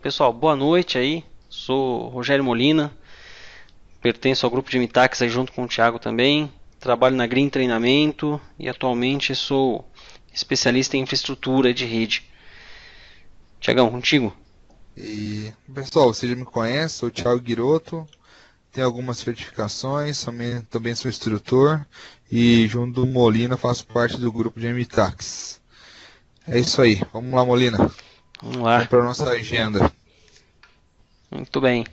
Pessoal, boa noite aí. Sou Rogério Molina, pertenço ao grupo de Mitax aí junto com o Thiago também. Trabalho na Green Treinamento e atualmente sou especialista em infraestrutura de rede. Thiagão, contigo? E, pessoal, você já me conhece, sou o Thiago Guiroto, tenho algumas certificações, também sou instrutor e junto do Molina faço parte do grupo de MTAX. É isso aí, vamos lá, Molina, Vamos vamos lá. para a nossa agenda. Muito bem.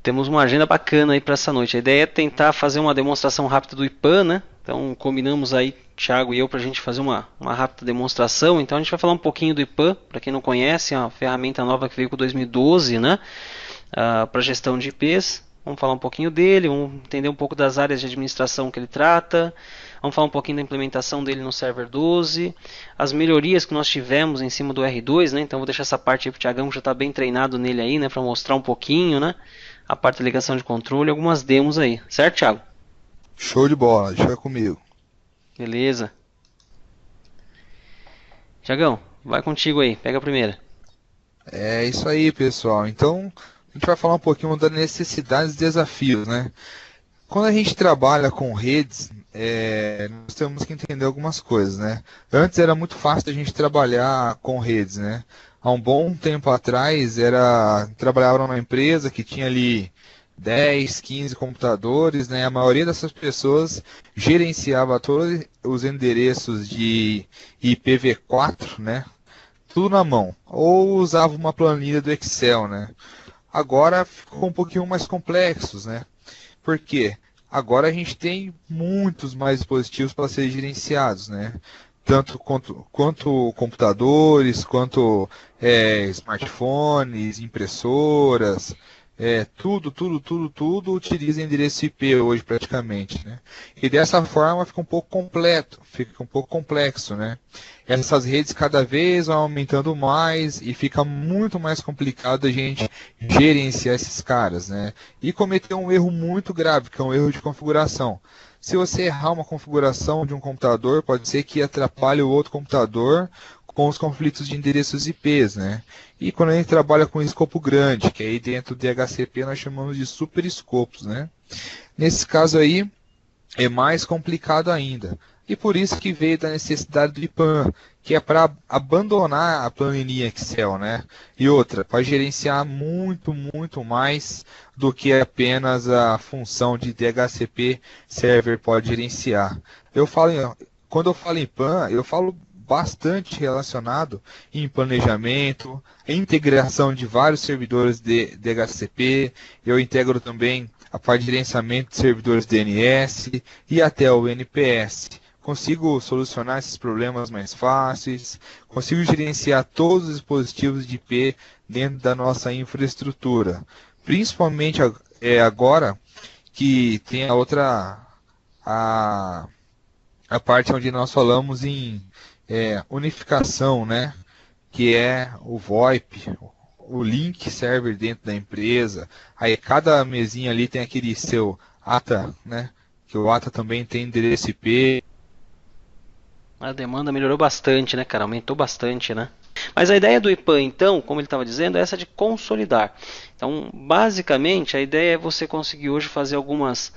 Temos uma agenda bacana aí para essa noite. A ideia é tentar fazer uma demonstração rápida do IPAN, né? Então combinamos aí, Thiago e eu, para a gente fazer uma rápida demonstração. Então a gente vai falar um pouquinho do IPAN, para quem não conhece, é uma ferramenta nova que veio com 2012, né? Para gestão de IPs. Vamos falar um pouquinho dele, vamos entender um pouco das áreas de administração que ele trata. Vamos falar um pouquinho da implementação dele no server 12, as melhorias que nós tivemos em cima do R2, né? Então vou deixar essa parte aí para o Thiagão, que já está bem treinado nele aí, né? Para mostrar um pouquinho, né? A parte da ligação de controle, algumas demos aí. Certo, Thiago? Show de bola, deixa comigo. Beleza. Thiagão, vai contigo aí, pega a primeira. É isso aí, pessoal. Então, a gente vai falar um pouquinho das necessidades e desafios, né? Quando a gente trabalha com redes, nós temos que entender algumas coisas, né? Antes era muito fácil a gente trabalhar com redes, né? Há um bom tempo atrás, trabalhava numa empresa que tinha ali 10, 15 computadores, né? A maioria dessas pessoas gerenciava todos os endereços de IPv4, né? Tudo na mão. Ou usava uma planilha do Excel, né? Agora ficou um pouquinho mais complexos, né? Por quê? Agora a gente tem muitos mais dispositivos para serem gerenciados, né? Tanto quanto computadores, quanto smartphones, impressoras, tudo utiliza endereço IP hoje praticamente, né? E dessa forma fica um pouco completo, fica um pouco complexo, né? Essas redes cada vez vão aumentando mais e fica muito mais complicado a gente gerenciar esses caras, né? E cometer um erro muito grave, que é um erro de configuração. Se você errar uma configuração de um computador, pode ser que atrapalhe o outro computador com os conflitos de endereços IPs, né? E quando a gente trabalha com escopo grande, que aí dentro do DHCP nós chamamos de superescopos, né? Nesse caso aí, é mais complicado ainda. E por isso que veio da necessidade do IPAN, que é para abandonar a planilha Excel, né? E outra, para gerenciar muito mais do que apenas a função de DHCP server pode gerenciar. Eu falo, quando eu falo em IPAN, eu falo bastante relacionado em planejamento, integração de vários servidores de DHCP, eu integro também a parte de gerenciamento de servidores DNS e até o NPS. Consigo solucionar esses problemas mais fáceis, consigo gerenciar todos os dispositivos de IP dentro da nossa infraestrutura. Principalmente agora que tem a, a parte onde nós falamos em unificação, né? Que é o VoIP, o link server dentro da empresa. Aí cada mesinha ali tem aquele seu ATA, né? Que o ATA também tem endereço IP. A demanda melhorou bastante, né, cara? Aumentou bastante, né? Mas a ideia do IPAN, então, como ele estava dizendo, é essa de consolidar. Então, basicamente, a ideia é você conseguir hoje fazer algumas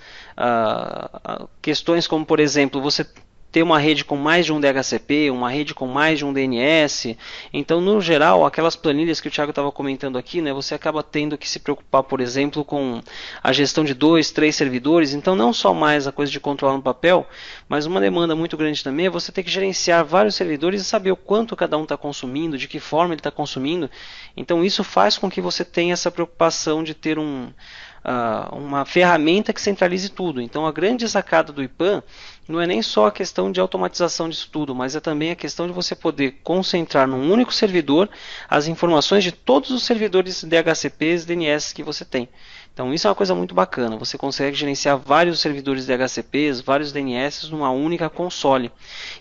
questões, como por exemplo, você ter uma rede com mais de um DHCP, uma rede com mais de um DNS. Então, no geral, aquelas planilhas que o Thiago estava comentando aqui, né, você acaba tendo que se preocupar, por exemplo, com a gestão de 2, 3 servidores. Então, não só mais a coisa de controlar no papel, mas uma demanda muito grande também é você ter que gerenciar vários servidores e saber o quanto cada um está consumindo, de que forma ele está consumindo. Então, isso faz com que você tenha essa preocupação de ter uma ferramenta que centralize tudo. Então, a grande sacada do IPAN não é nem só a questão de automatização disso tudo, mas é também a questão de você poder concentrar num único servidor as informações de todos os servidores DHCPs e DNS que você tem. Então isso é uma coisa muito bacana, você consegue gerenciar vários servidores DHCPs, vários DNS numa única console.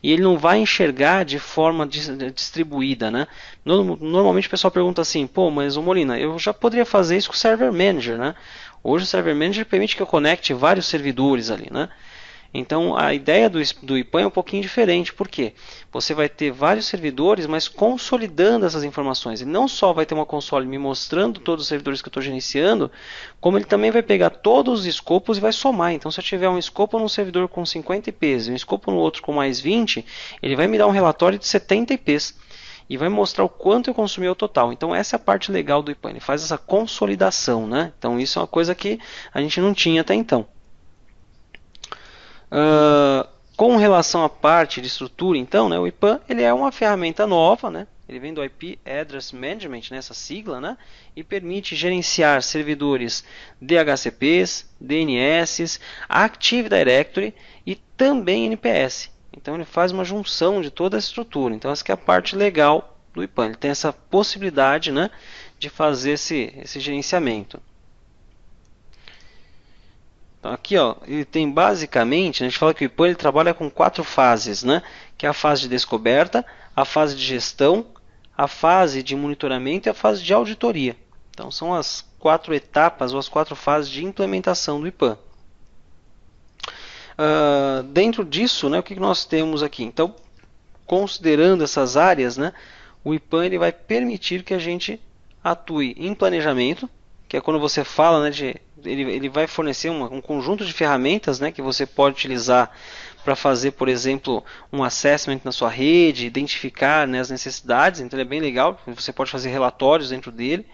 E ele não vai enxergar de forma distribuída, né? Normalmente o pessoal pergunta assim, pô, mas o Molina, eu já poderia fazer isso com o Server Manager, né? Hoje o Server Manager permite que eu conecte vários servidores ali, né? Então a ideia do IPAN é um pouquinho diferente, por quê? Você vai ter vários servidores, mas consolidando essas informações. E não só vai ter uma console me mostrando todos os servidores que eu estou gerenciando, como ele também vai pegar todos os escopos e vai somar. Então se eu tiver um escopo num servidor com 50 IPs e um escopo no outro com mais 20, ele vai me dar um relatório de 70 IPs. E vai mostrar o quanto eu consumi ao total. Então essa é a parte legal do IPAN, ele faz essa consolidação, né? Então isso é uma coisa que a gente não tinha até então. Com relação à parte de estrutura, então, né, o IPAN ele é uma ferramenta nova, né? Ele vem do IP Address Management, né, essa sigla, né, e permite gerenciar servidores DHCPs, DNS, Active Directory e também NPS. Então ele faz uma junção de toda a estrutura. Então essa que é a parte legal do IPAN. Ele tem essa possibilidade, né, de fazer esse gerenciamento. Então aqui, ó, ele tem basicamente, a gente fala que o IPAN ele trabalha com 4 fases, né? Que é a fase de descoberta, a fase de gestão, a fase de monitoramento e a fase de auditoria. Então são as 4 etapas ou as 4 fases de implementação do IPAN. Dentro disso, né, o que nós temos aqui? Então, considerando essas áreas, né, o IPAN ele vai permitir que a gente atue em planejamento, que é quando você fala, né, ele vai fornecer um conjunto de ferramentas, né, que você pode utilizar para fazer, por exemplo, um assessment na sua rede, identificar, né, as necessidades. Então ele é bem legal, você pode fazer relatórios dentro dele.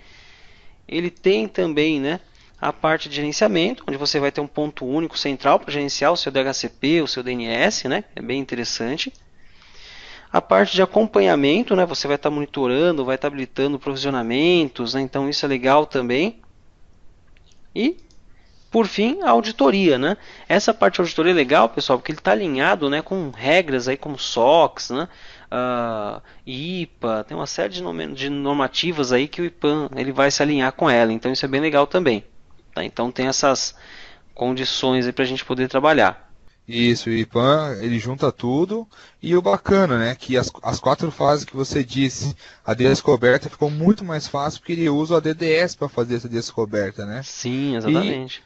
Ele tem também, né, a parte de gerenciamento, onde você vai ter um ponto único central para gerenciar o seu DHCP, o seu DNS, né, é bem interessante. A parte de acompanhamento, né, você vai estar monitorando, vai estar habilitando provisionamentos, né, então isso é legal também. E, por fim, a auditoria, né? Essa parte de auditoria é legal, pessoal, porque ele está alinhado, né, com regras aí como SOX, né, IPA, tem uma série de normativas aí que o IPAN ele vai se alinhar com ela, então isso é bem legal também. Tá? Então tem essas condições aí para a gente poder trabalhar. Isso, o IPAN, ele junta tudo, e o bacana, né, que as 4 fases que você disse, a descoberta ficou muito mais fácil porque ele usa o ADDS para fazer essa descoberta, né? Sim, E exatamente.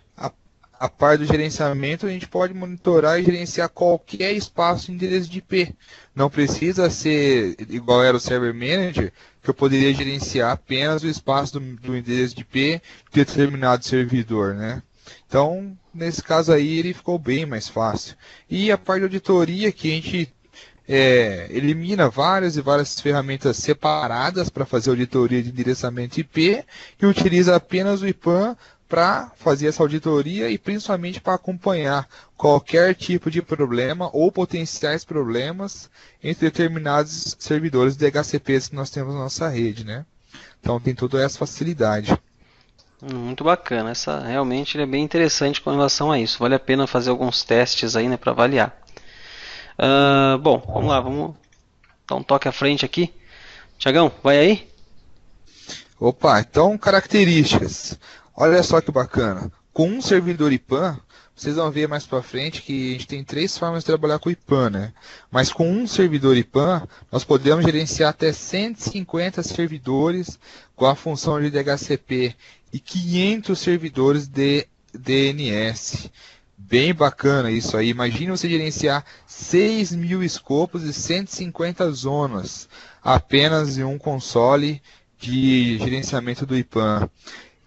a parte do gerenciamento, a gente pode monitorar e gerenciar qualquer espaço de endereço de IP. Não precisa ser igual era o Server Manager, que eu poderia gerenciar apenas o espaço do endereço de IP de determinado servidor, né? Então, nesse caso aí, ele ficou bem mais fácil. E a parte de auditoria, que a gente elimina várias e várias ferramentas separadas para fazer auditoria de endereçamento IP e utiliza apenas o IPAN para fazer essa auditoria e principalmente para acompanhar qualquer tipo de problema ou potenciais problemas entre determinados servidores de DHCPs que nós temos na nossa rede, né? Então tem toda essa facilidade. Muito bacana. Essa realmente ele é bem interessante com relação a isso. Vale a pena fazer alguns testes aí, né, para avaliar. Bom, vamos lá, vamos dar um toque à frente aqui. Tiagão, vai aí? Opa, então características. Olha só que bacana. Com um servidor IPAN, vocês vão ver mais para frente que a gente tem 3 formas de trabalhar com o IPAN, né? Mas com um servidor IPAN, nós podemos gerenciar até 150 servidores com a função de DHCP e 500 servidores de DNS. Bem bacana isso aí. Imagine você gerenciar 6.000 escopos e 150 zonas apenas em um console de gerenciamento do IPAN.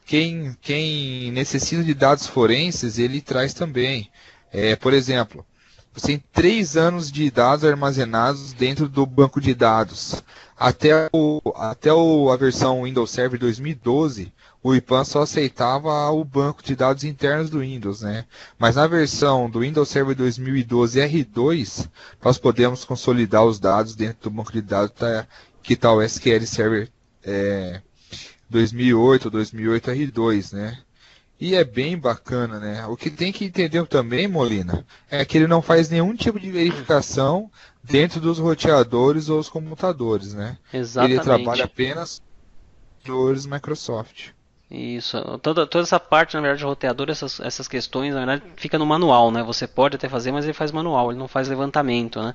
Quem necessita de dados forenses, ele traz também. Por exemplo, você tem 3 anos de dados armazenados dentro do banco de dados. Até a versão Windows Server 2012, o IPAN só aceitava o banco de dados internos do Windows, né? Mas na versão do Windows Server 2012 R2, nós podemos consolidar os dados dentro do banco de dados que está o SQL Server 2008 R2, né? E é bem bacana, né? O que tem que entender também, Molina, é que ele não faz nenhum tipo de verificação dentro dos roteadores ou os comutadores, né? Exatamente. Ele trabalha apenas com os roteadores Microsoft. Isso, toda essa parte, na verdade, de roteador, essas questões, na verdade, fica no manual, né? Você pode até fazer, mas ele faz manual, ele não faz levantamento, né?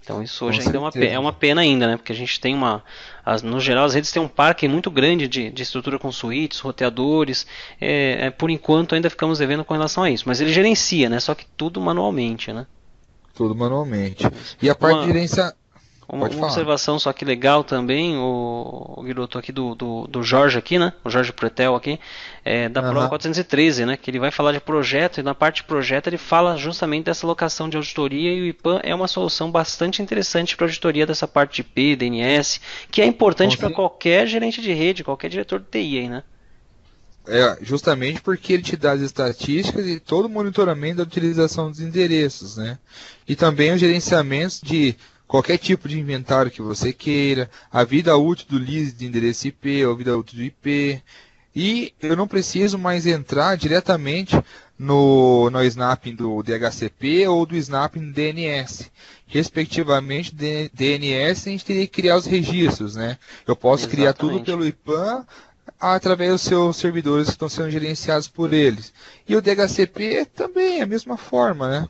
Então isso Com hoje ainda é certeza. uma pena ainda, né? Porque a gente tem no geral as redes têm um parque muito grande de estrutura com suítes, roteadores. Por enquanto ainda ficamos devendo com relação a isso. Mas ele gerencia, né? Só que tudo manualmente, né? Tudo manualmente. Isso. E a parte de Uma, gerência. Pode uma falar. observação só que legal também, o Guilherme aqui do Jorge aqui, né? O Jorge Pretel aqui, da prova Aham. 413, né? Que ele vai falar de projeto e na parte de projeto ele fala justamente dessa locação de auditoria e o IPAM é uma solução bastante interessante para auditoria dessa parte de IP, DNS, que é Com importante para cer- qualquer gerente de rede, qualquer diretor de TI aí, né? Justamente porque ele te dá as estatísticas e todo o monitoramento da utilização dos endereços, né? E também os gerenciamentos de qualquer tipo de inventário que você queira, a vida útil do lease de endereço IP, ou a vida útil do IP. E eu não preciso mais entrar diretamente no snapping do DHCP ou do snapping do DNS. Respectivamente, DNS a gente teria que criar os registros, né? Eu posso criar tudo Exatamente. pelo IPAM através dos seus servidores que estão sendo gerenciados por eles. E o DHCP também é a mesma forma, né?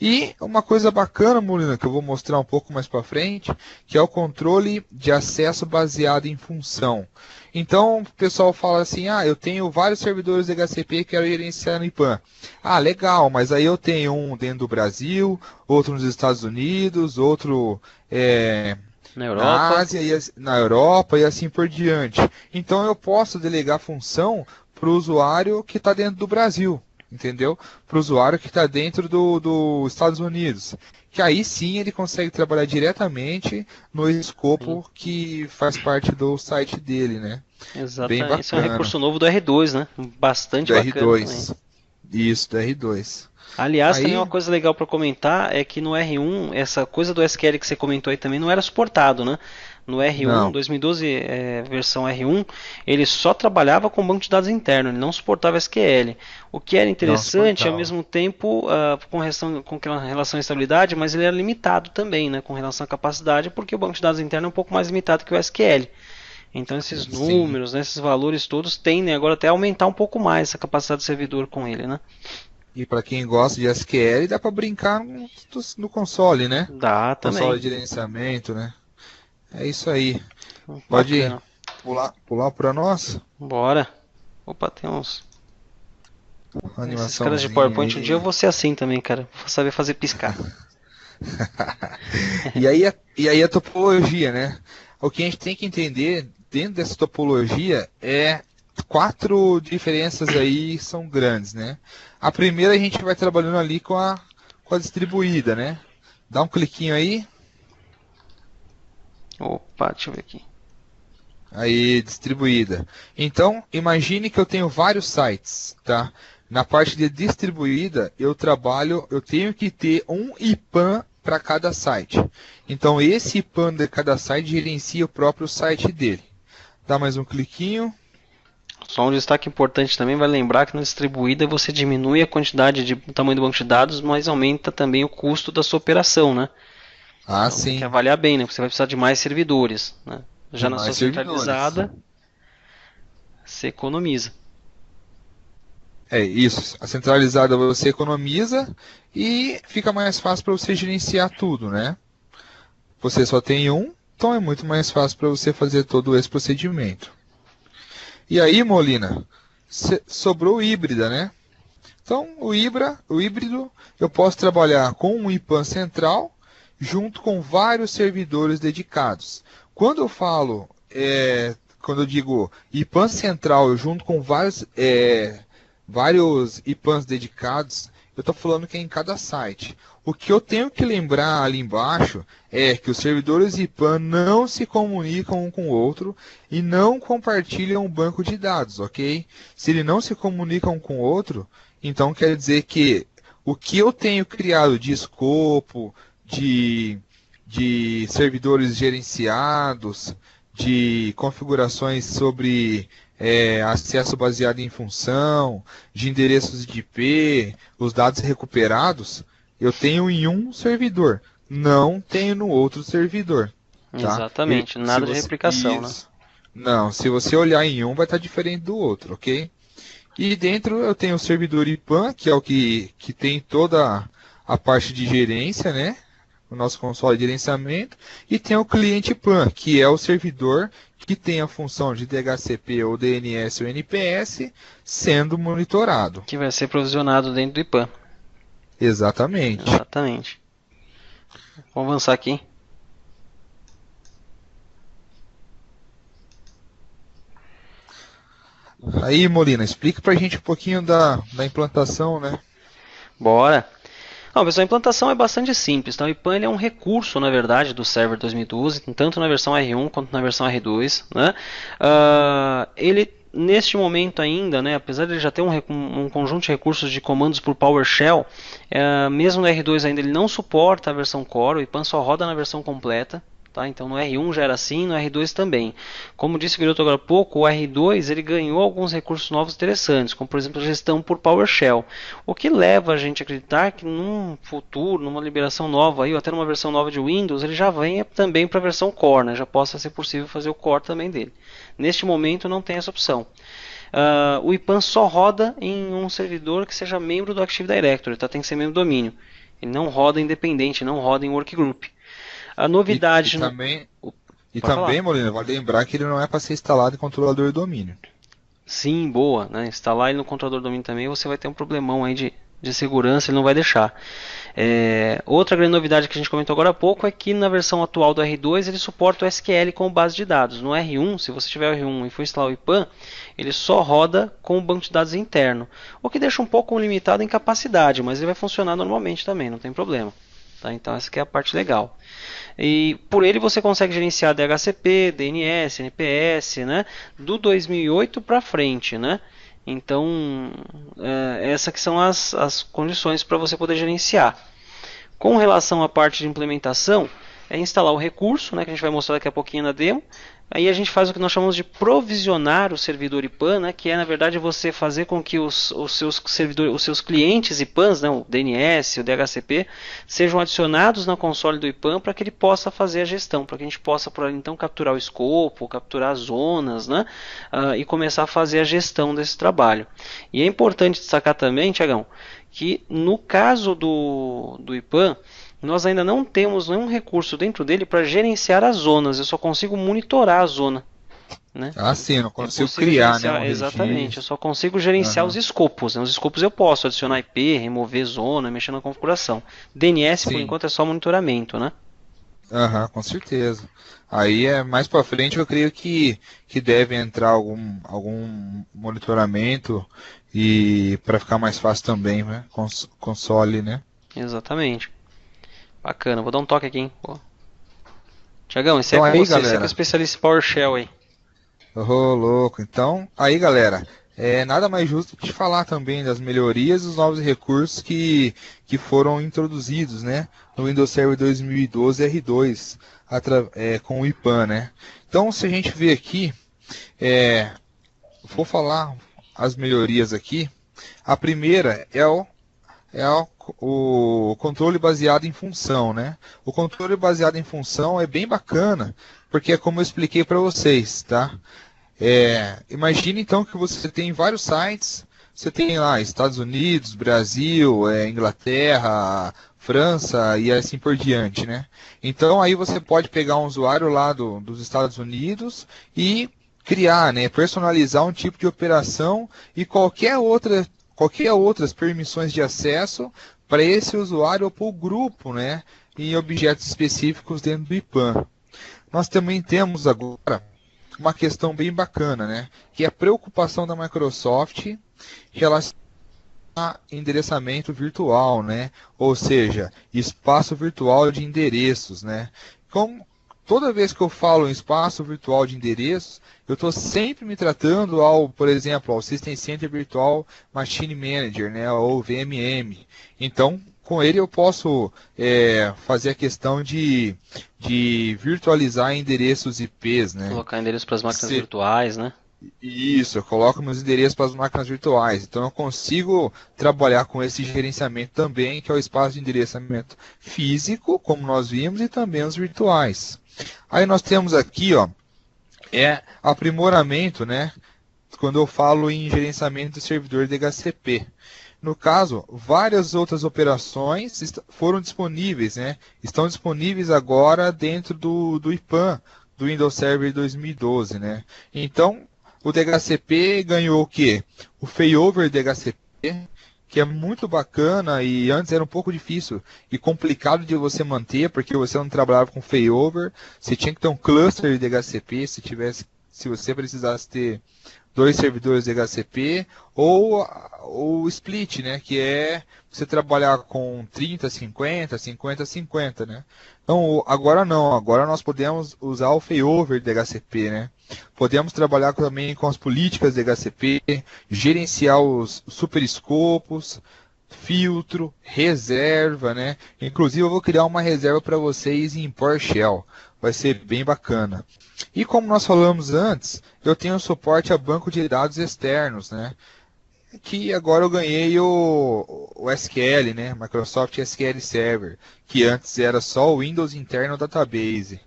E uma coisa bacana, Molina, que eu vou mostrar um pouco mais para frente, que é o controle de acesso baseado em função. Então, o pessoal fala assim, eu tenho vários servidores DHCP que quero gerenciar no IPAM. Ah, legal, mas aí eu tenho um dentro do Brasil, outro nos Estados Unidos, outro Na na Europa. Ásia, na Europa e assim por diante. Então eu posso delegar função para o usuário que está dentro do Brasil, entendeu? Para o usuário que está dentro dos Estados Unidos. Que aí sim ele consegue trabalhar diretamente no Sim, escopo que faz parte do site dele, né? Bem exatamente. Esse é um bacana. recurso novo do R2, né? Bastante Do bacana também. R2. Isso, do R2. Aliás, também uma Aí, coisa legal para comentar é que no R1, essa coisa do SQL que você comentou aí também não era suportado, né? No R1, não, 2012, versão R1, ele só trabalhava com banco de dados interno, ele não suportava SQL. O que era não interessante, ao suportava. mesmo tempo, com relação à estabilidade, mas ele era limitado também, né? Com relação à capacidade, porque o banco de dados interno é um pouco mais limitado que o SQL. Então esses Sim. números, né, esses valores todos tendem agora até a aumentar um pouco mais essa capacidade do servidor com ele, né? E para quem gosta de SQL, dá para brincar no console, né? Dá também. Console de gerenciamento, né? É isso aí. Pode Bacana. pular para nós? Bora. Opa, tem uns. Esses caras de Animaçãozinha PowerPoint um dia eu aí. vou ser assim também, cara. Vou saber fazer piscar. E aí a topologia, né? O que a gente tem que entender dentro dessa topologia é quatro diferenças aí são grandes, né? A primeira a gente vai trabalhando ali com a distribuída, né? Dá um cliquinho aí. Opa, deixa eu ver aqui. Aí, distribuída. Então, imagine que eu tenho vários sites, tá? Na parte de distribuída, eu tenho que ter um IPAM para cada site. Então, esse IPAM de cada site gerencia o próprio site dele. Dá mais um cliquinho. Só um destaque importante também, vai lembrar que na distribuída você diminui a quantidade de o tamanho do banco de dados, mas aumenta também o custo da sua operação, né? Ah, Então tem que sim, avaliar bem, né? Porque você vai precisar de mais servidores, né? de Já na sua mais servidores. centralizada, você economiza. É isso. A centralizada você economiza e fica mais fácil para você gerenciar tudo, né? Você só tem um, então é muito mais fácil para você fazer todo esse procedimento. E aí, Molina, sobrou o híbrida, né? Então, o híbrido, eu posso trabalhar com um IPAM central junto com vários servidores dedicados. Quando eu falo, quando eu digo IPAM central junto com vários IPANs dedicados, eu estou falando que é em cada site. O que eu tenho que lembrar ali embaixo é que os servidores IPAN não se comunicam um com o outro e não compartilham um banco de dados, ok? Se ele não se comunicam um com o outro, então quer dizer que o que eu tenho criado de escopo, de servidores gerenciados, de configurações sobre acesso baseado em função, de endereços de IP, os dados recuperados, eu tenho em um servidor, não tenho no outro servidor, tá? Exatamente, Se nada de você, replicação, né? isso. Não, se você olhar em um, vai estar diferente do outro, ok? E dentro eu tenho o servidor IPAM, que é o que tem toda a parte de gerência, né? o nosso console de gerenciamento, e tem o cliente IPAN, que é o servidor que tem a função de DHCP ou DNS ou NPS sendo monitorado. Que vai ser provisionado dentro do IPAN. Exatamente. Exatamente. Vamos avançar aqui. Aí, Molina, explica pra gente um pouquinho da implantação, né? Bora. Não, pessoal, a implantação é bastante simples. Então, o IPAN ele é um recurso, na verdade, do Server 2012, tanto na versão R1 quanto na versão R2. Né? Ele, neste momento ainda, né, apesar de ele já ter um conjunto de recursos de comandos por PowerShell, mesmo no R2 ainda ele não suporta a versão Core, o IPAN só roda na versão completa. Tá? Então no R1 já era assim, no R2 também. Como disse o Guilherme agora há pouco, o R2 ele ganhou alguns recursos novos interessantes, como por exemplo a gestão por PowerShell. O que leva a gente a acreditar que num futuro, numa liberação nova, aí, ou até numa versão nova de Windows, ele já venha também para a versão Core, né? Já possa ser possível fazer o Core também dele. Neste momento não tem essa opção. O IPAN só roda em um servidor que seja membro do Active Directory, tá? Tem que ser membro do domínio. Ele não roda independente, não roda em workgroup. A novidade... E também, Molina, vale lembrar que ele não é para ser instalado em controlador de domínio. Sim, boa. Né? Instalar ele no controlador de domínio também, você vai ter um problemão aí de segurança, ele não vai deixar. Outra grande novidade que a gente comentou agora há pouco é que na versão atual do R2 ele suporta o SQL como base de dados. No R1, se você tiver o R1 e for instalar o IPAN, ele só roda com o banco de dados interno. O que deixa um pouco limitado em capacidade, mas ele vai funcionar normalmente também, não tem problema. Tá? Então essa aqui é a parte legal. E por ele você consegue gerenciar DHCP, DNS, NPS, né? Do 2008 para frente, né? Então, essas que são as condições para você poder gerenciar. Com relação à parte de implementação, é instalar o recurso, né, que a gente vai mostrar daqui a pouquinho na demo. Aí a gente faz o que nós chamamos de provisionar o servidor IPAN, né, que é na verdade você fazer com que os seus clientes IPANs, né, o DNS, o DHCP, sejam adicionados na console do IPAN para que ele possa fazer a gestão, para que a gente possa por ali, então capturar o escopo, capturar as zonas, né, e começar a fazer a gestão desse trabalho. E é importante destacar também, Tiagão, que no caso do IPAN, nós ainda não temos nenhum recurso dentro dele para gerenciar as zonas. Eu só consigo monitorar a zona. Né? Sim, eu não consigo criar, né? Exatamente, eu só consigo gerenciar os escopos. Né? Os escopos eu posso adicionar IP, remover zona, mexer na configuração. DNS, por enquanto, é só monitoramento, né? Com certeza. Aí mais para frente eu creio que deve entrar algum monitoramento e para ficar mais fácil também, né? Console, né? Exatamente. Bacana, vou dar um toque aqui, hein? Tiagão, esse então, é com você, galera. Você é o especialista em PowerShell aí. Louco. Então, aí galera, nada mais justo que falar também das melhorias e dos novos recursos que foram introduzidos, né, no Windows Server 2012 R2 com o IPAN, né. Então, se a gente ver aqui, vou falar as melhorias aqui. A primeira é o controle baseado em função, né? O controle baseado em função é bem bacana, porque é como eu expliquei para vocês, tá? Imagine então que você tem vários sites, você tem lá Estados Unidos, Brasil, Inglaterra, França e assim por diante, né? Então aí você pode pegar um usuário lá dos Estados Unidos e criar, né? Personalizar um tipo de operação e qualquer outras permissões de acesso para esse usuário ou para o grupo, né, em objetos específicos dentro do IPAN. Nós também temos agora uma questão bem bacana, né, que é a preocupação da Microsoft em relação a endereçamento virtual, né, ou seja, espaço virtual de endereços, né. Toda vez que eu falo em espaço virtual de endereços, eu estou sempre me tratando por exemplo, ao System Center Virtual Machine Manager, né, ou VMM. Então, com ele eu posso fazer a questão de virtualizar endereços IPs, né? Colocar endereços para as máquinas virtuais, né? Isso, eu coloco meus endereços para as máquinas virtuais. Então eu consigo trabalhar com esse gerenciamento também, que é o espaço de endereçamento físico, como nós vimos, e também os virtuais. Aí nós temos aqui, aprimoramento, né? Quando eu falo em gerenciamento do servidor DHCP. No caso, várias outras operações foram disponíveis, né? Estão disponíveis agora dentro do IPAN, do Windows Server 2012, né? Então, o DHCP ganhou o quê? O failover DHCP, que é muito bacana e antes era um pouco difícil e complicado de você manter, porque você não trabalhava com failover, você tinha que ter um cluster de DHCP, se você precisasse ter dois servidores de DHCP, ou o split, né, que é você trabalhar com 30, 50, 50, 50, né? Então, agora não, agora nós podemos usar o failover de DHCP, né? Podemos trabalhar também com as políticas de DHCP, gerenciar os superescopos, filtro, reserva, né? Inclusive eu vou criar uma reserva para vocês em PowerShell, vai ser bem bacana. E como nós falamos antes, eu tenho suporte a banco de dados externos, né? Que agora eu ganhei o SQL, né? Microsoft SQL Server, que antes era só o Windows Internal Database.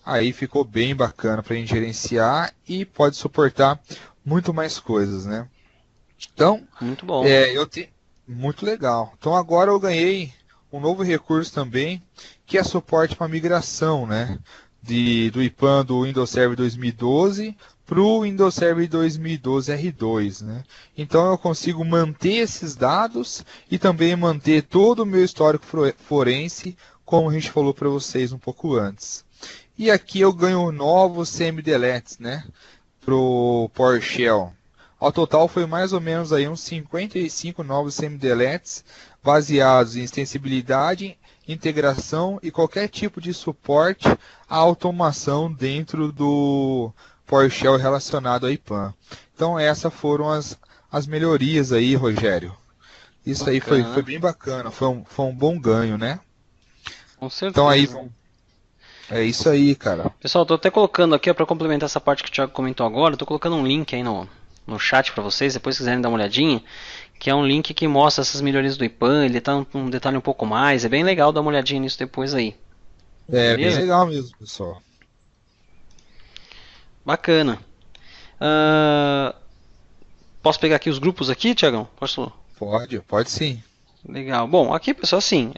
Aí ficou bem bacana para a gente gerenciar e pode suportar muito mais coisas, né? Então, Muito bom. Muito legal. Então agora eu ganhei um novo recurso também, que é suporte para migração, né? Do IPAN do Windows Server 2012 para o Windows Server 2012 R2, né? Então eu consigo manter esses dados e também manter todo o meu histórico forense, como a gente falou para vocês um pouco antes. E aqui eu ganho novos semi-deletes, né? Pro PowerShell. Ao total foi mais ou menos aí uns 55 novos semi-deletes baseados em extensibilidade, integração e qualquer tipo de suporte à automação dentro do PowerShell relacionado a IPAN. Então essas foram as melhorias aí, Rogério. Isso aí foi bem bacana, foi um bom ganho, né? Com certeza. Então aí é isso aí, cara. Pessoal, estou até colocando aqui para complementar essa parte que o Thiago comentou agora, estou colocando um link aí no chat para vocês, depois se quiserem dar uma olhadinha, que é um link que mostra essas melhorias do IPAN, ele está um detalhe um pouco mais, é bem legal dar uma olhadinha nisso depois aí. É, beleza? Bem legal mesmo, pessoal. Bacana. Posso pegar aqui os grupos aqui, Thiagão? Posso? Pode sim. Legal. Bom, aqui pessoal, assim,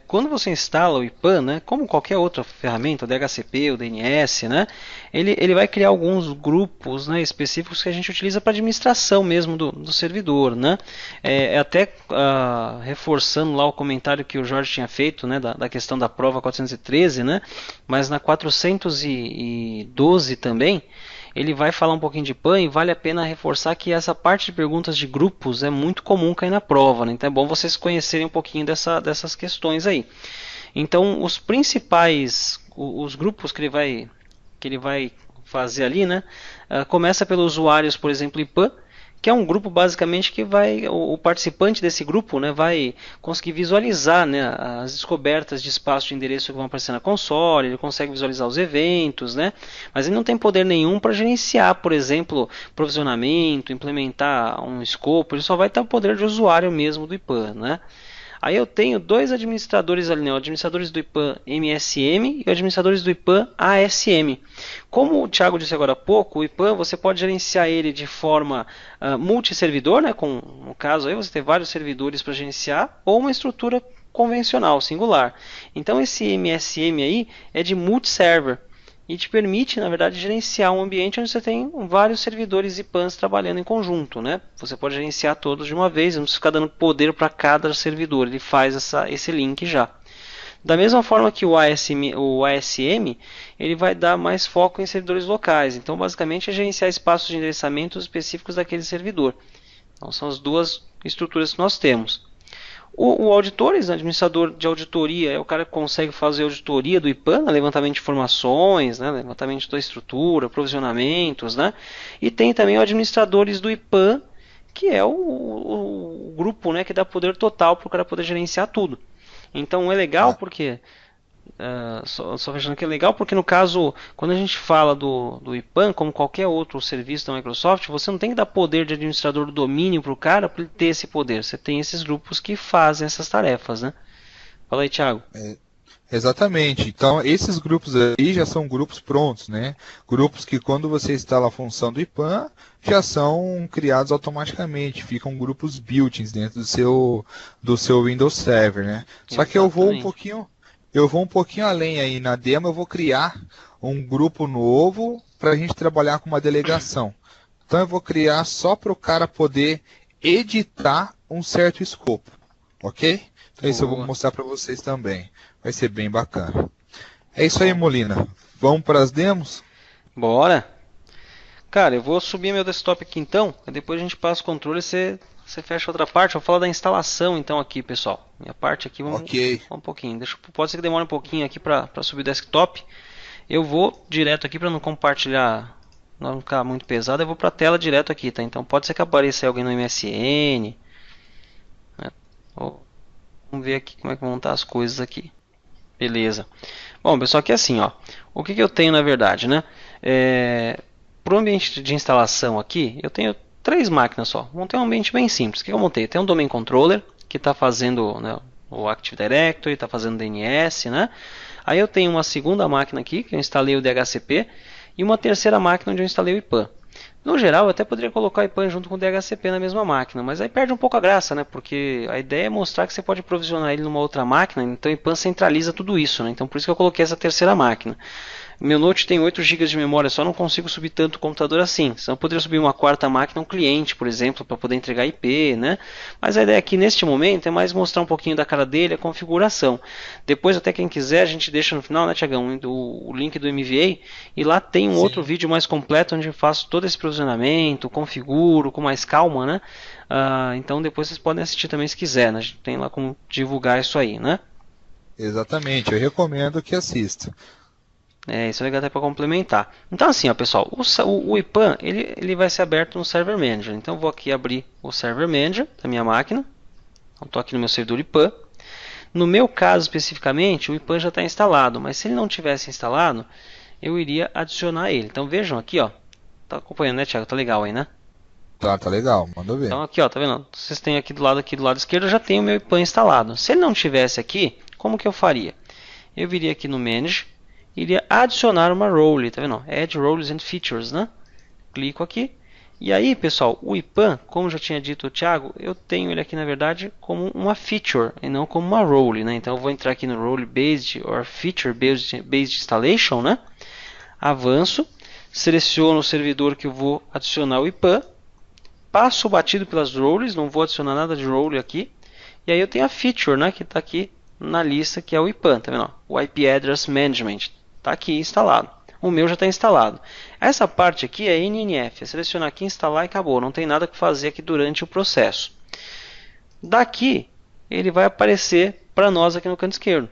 quando você instala o IPAN, né, como qualquer outra ferramenta, o DHCP, o DNS, né, ele vai criar alguns grupos, né, específicos que a gente utiliza para administração mesmo do servidor, né. Até reforçando lá o comentário que o Jorge tinha feito, né, da questão da prova 413, né, mas na 412 também, ele vai falar um pouquinho de IPAN e vale a pena reforçar que essa parte de perguntas de grupos é muito comum cair na prova, né? Então é bom vocês conhecerem um pouquinho dessas questões aí. Então os principais, os grupos que ele vai fazer ali, né? Começa pelos usuários, por exemplo, IPAN, que é um grupo basicamente que o participante desse grupo, né, vai conseguir visualizar, né, as descobertas de espaço de endereço que vão aparecer na console, ele consegue visualizar os eventos, né, mas ele não tem poder nenhum para gerenciar, por exemplo, provisionamento, implementar um escopo, ele só vai ter o poder de usuário mesmo do IPAN, né. Aí eu tenho dois administradores ali, né? Administradores do IPAN MSM e administradores do IPAN ASM. Como o Thiago disse agora há pouco, o IPAN você pode gerenciar ele de forma multisservidor, né? No caso aí você tem vários servidores para gerenciar, ou uma estrutura convencional, singular. Então esse MSM aí é de multiserver e te permite, na verdade, gerenciar um ambiente onde você tem vários servidores IPANs trabalhando em conjunto, né? Você pode gerenciar todos de uma vez, não precisa ficar dando poder para cada servidor, ele faz esse link já. Da mesma forma que o ASM, ele vai dar mais foco em servidores locais, então basicamente é gerenciar espaços de endereçamentos específicos daquele servidor. Então são as duas estruturas que nós temos. O auditores, administrador de auditoria, é o cara que consegue fazer auditoria do IPAN, levantamento de informações, né, levantamento da estrutura, provisionamentos, né, e tem também o administradores do IPAN, que é o grupo, né, que dá poder total para o cara poder gerenciar tudo. Então é legal porque só fechando que é legal porque no caso, quando a gente fala do IPAN, como qualquer outro serviço da Microsoft, você não tem que dar poder de administrador do domínio para o cara para ele ter esse poder. Você tem esses grupos que fazem essas tarefas, né? Fala aí, Thiago. Exatamente. Então, esses grupos aí já são grupos prontos, né? Grupos que quando você instala a função do IPAN, já são criados automaticamente, ficam grupos built-ins dentro do seu Windows Server, né? Só que Exatamente. eu vou um pouquinho além aí na demo, eu vou criar um grupo novo para a gente trabalhar com uma delegação. Então eu vou criar só para o cara poder editar um certo escopo, ok? Então isso eu vou Boa. mostrar para vocês também. Vai ser bem bacana. É isso aí, Bom, Molina. Vamos para as demos? bora. Cara, eu vou subir meu desktop aqui então, depois a gente passa o controle e você fecha outra parte. Eu vou falar da instalação então aqui, pessoal. Minha parte aqui, vamos Ok. um pouquinho. Pode ser que demore um pouquinho aqui para subir o desktop. Eu vou direto aqui para não compartilhar, não ficar muito pesado. Eu vou para a tela direto aqui, tá? Então pode ser que apareça alguém no MSN, né? Vamos ver aqui como é que vão estar as coisas aqui. Beleza. Bom, pessoal, aqui é assim, ó. O que eu tenho na verdade, né? Para o ambiente de instalação aqui, eu tenho três máquinas só. Montei um ambiente bem simples. O que eu montei? Tem um Domain Controller, que está fazendo, né, o Active Directory, está fazendo DNS, né? Aí eu tenho uma segunda máquina aqui, que eu instalei o DHCP, e uma terceira máquina onde eu instalei o IPAN. No geral, eu até poderia colocar o IPAN junto com o DHCP na mesma máquina, mas aí perde um pouco a graça, né? Porque a ideia é mostrar que você pode provisionar ele numa outra máquina, então o IPAN centraliza tudo isso, né? Então por isso que eu coloquei essa terceira máquina. Meu Note tem 8 GB de memória, só não consigo subir tanto computador assim. Senão eu poderia subir uma quarta máquina, um cliente, por exemplo, para poder entregar IP, né? Mas a ideia aqui neste momento é mais mostrar um pouquinho da cara dele, a configuração. Depois, até quem quiser, a gente deixa no final, né, Tiagão, o link do MVA. E lá tem um outro Sim, vídeo mais completo onde eu faço todo esse provisionamento, configuro com mais calma, né? Então depois vocês podem assistir também se quiser, né? A gente tem lá como divulgar isso aí, né? exatamente. Eu recomendo que assista. Isso é legal até para complementar. Então assim, ó, pessoal, o IPAN ele vai ser aberto no Server Manager. Então eu vou aqui abrir o Server Manager da minha máquina. Estou aqui no meu servidor IPAN. No meu caso especificamente, o IPAN já está instalado, mas se ele não tivesse instalado, eu iria adicionar ele. Então vejam aqui, ó, tá acompanhando, né, Thiago? Tá legal aí, né? Tá legal, manda ver. Então aqui, ó, tá vendo? Vocês têm aqui do lado esquerdo, eu já tenho o meu IPAN instalado. Se ele não tivesse aqui, como que eu faria? Eu viria aqui no Manage, iria adicionar uma role, tá vendo? Add Roles and Features, né? Clico aqui. E aí, pessoal, o IPAN, como já tinha dito o Thiago, eu tenho ele aqui na verdade como uma feature e não como uma role, né? Então eu vou entrar aqui no Role Based or Feature Based Installation, né? Avanço, seleciono o servidor que eu vou adicionar o IPAN, passo batido pelas roles, não vou adicionar nada de role aqui. E aí eu tenho a feature, né, que está aqui na lista, que é o IPAN, tá vendo? O IP Address Management está aqui instalado. O meu já está instalado. Essa parte aqui é NNF, é selecionar aqui, instalar e acabou. Não tem nada que fazer aqui durante o processo. Daqui, ele vai aparecer para nós aqui no canto esquerdo.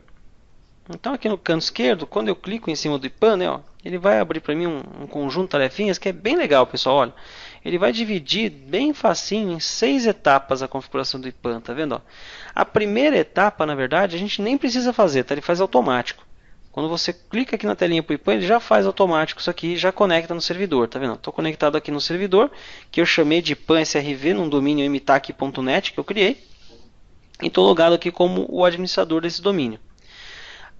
Então aqui no canto esquerdo, quando eu clico em cima do IPAN, né, ó, ele vai abrir para mim um conjunto de tarefinhas que é bem legal, pessoal. Olha, ele vai dividir bem facinho em 6 etapas a configuração do IPAN, tá vendo? Ó? A primeira etapa, na verdade, a gente nem precisa fazer, tá? Ele faz automático. Quando você clica aqui na telinha para o IPAN, ele já faz automático isso aqui e já conecta no servidor, tá vendo? Estou conectado aqui no servidor, que eu chamei de IPAN SRV num domínio mtac.net que eu criei. E estou logado aqui como o administrador desse domínio.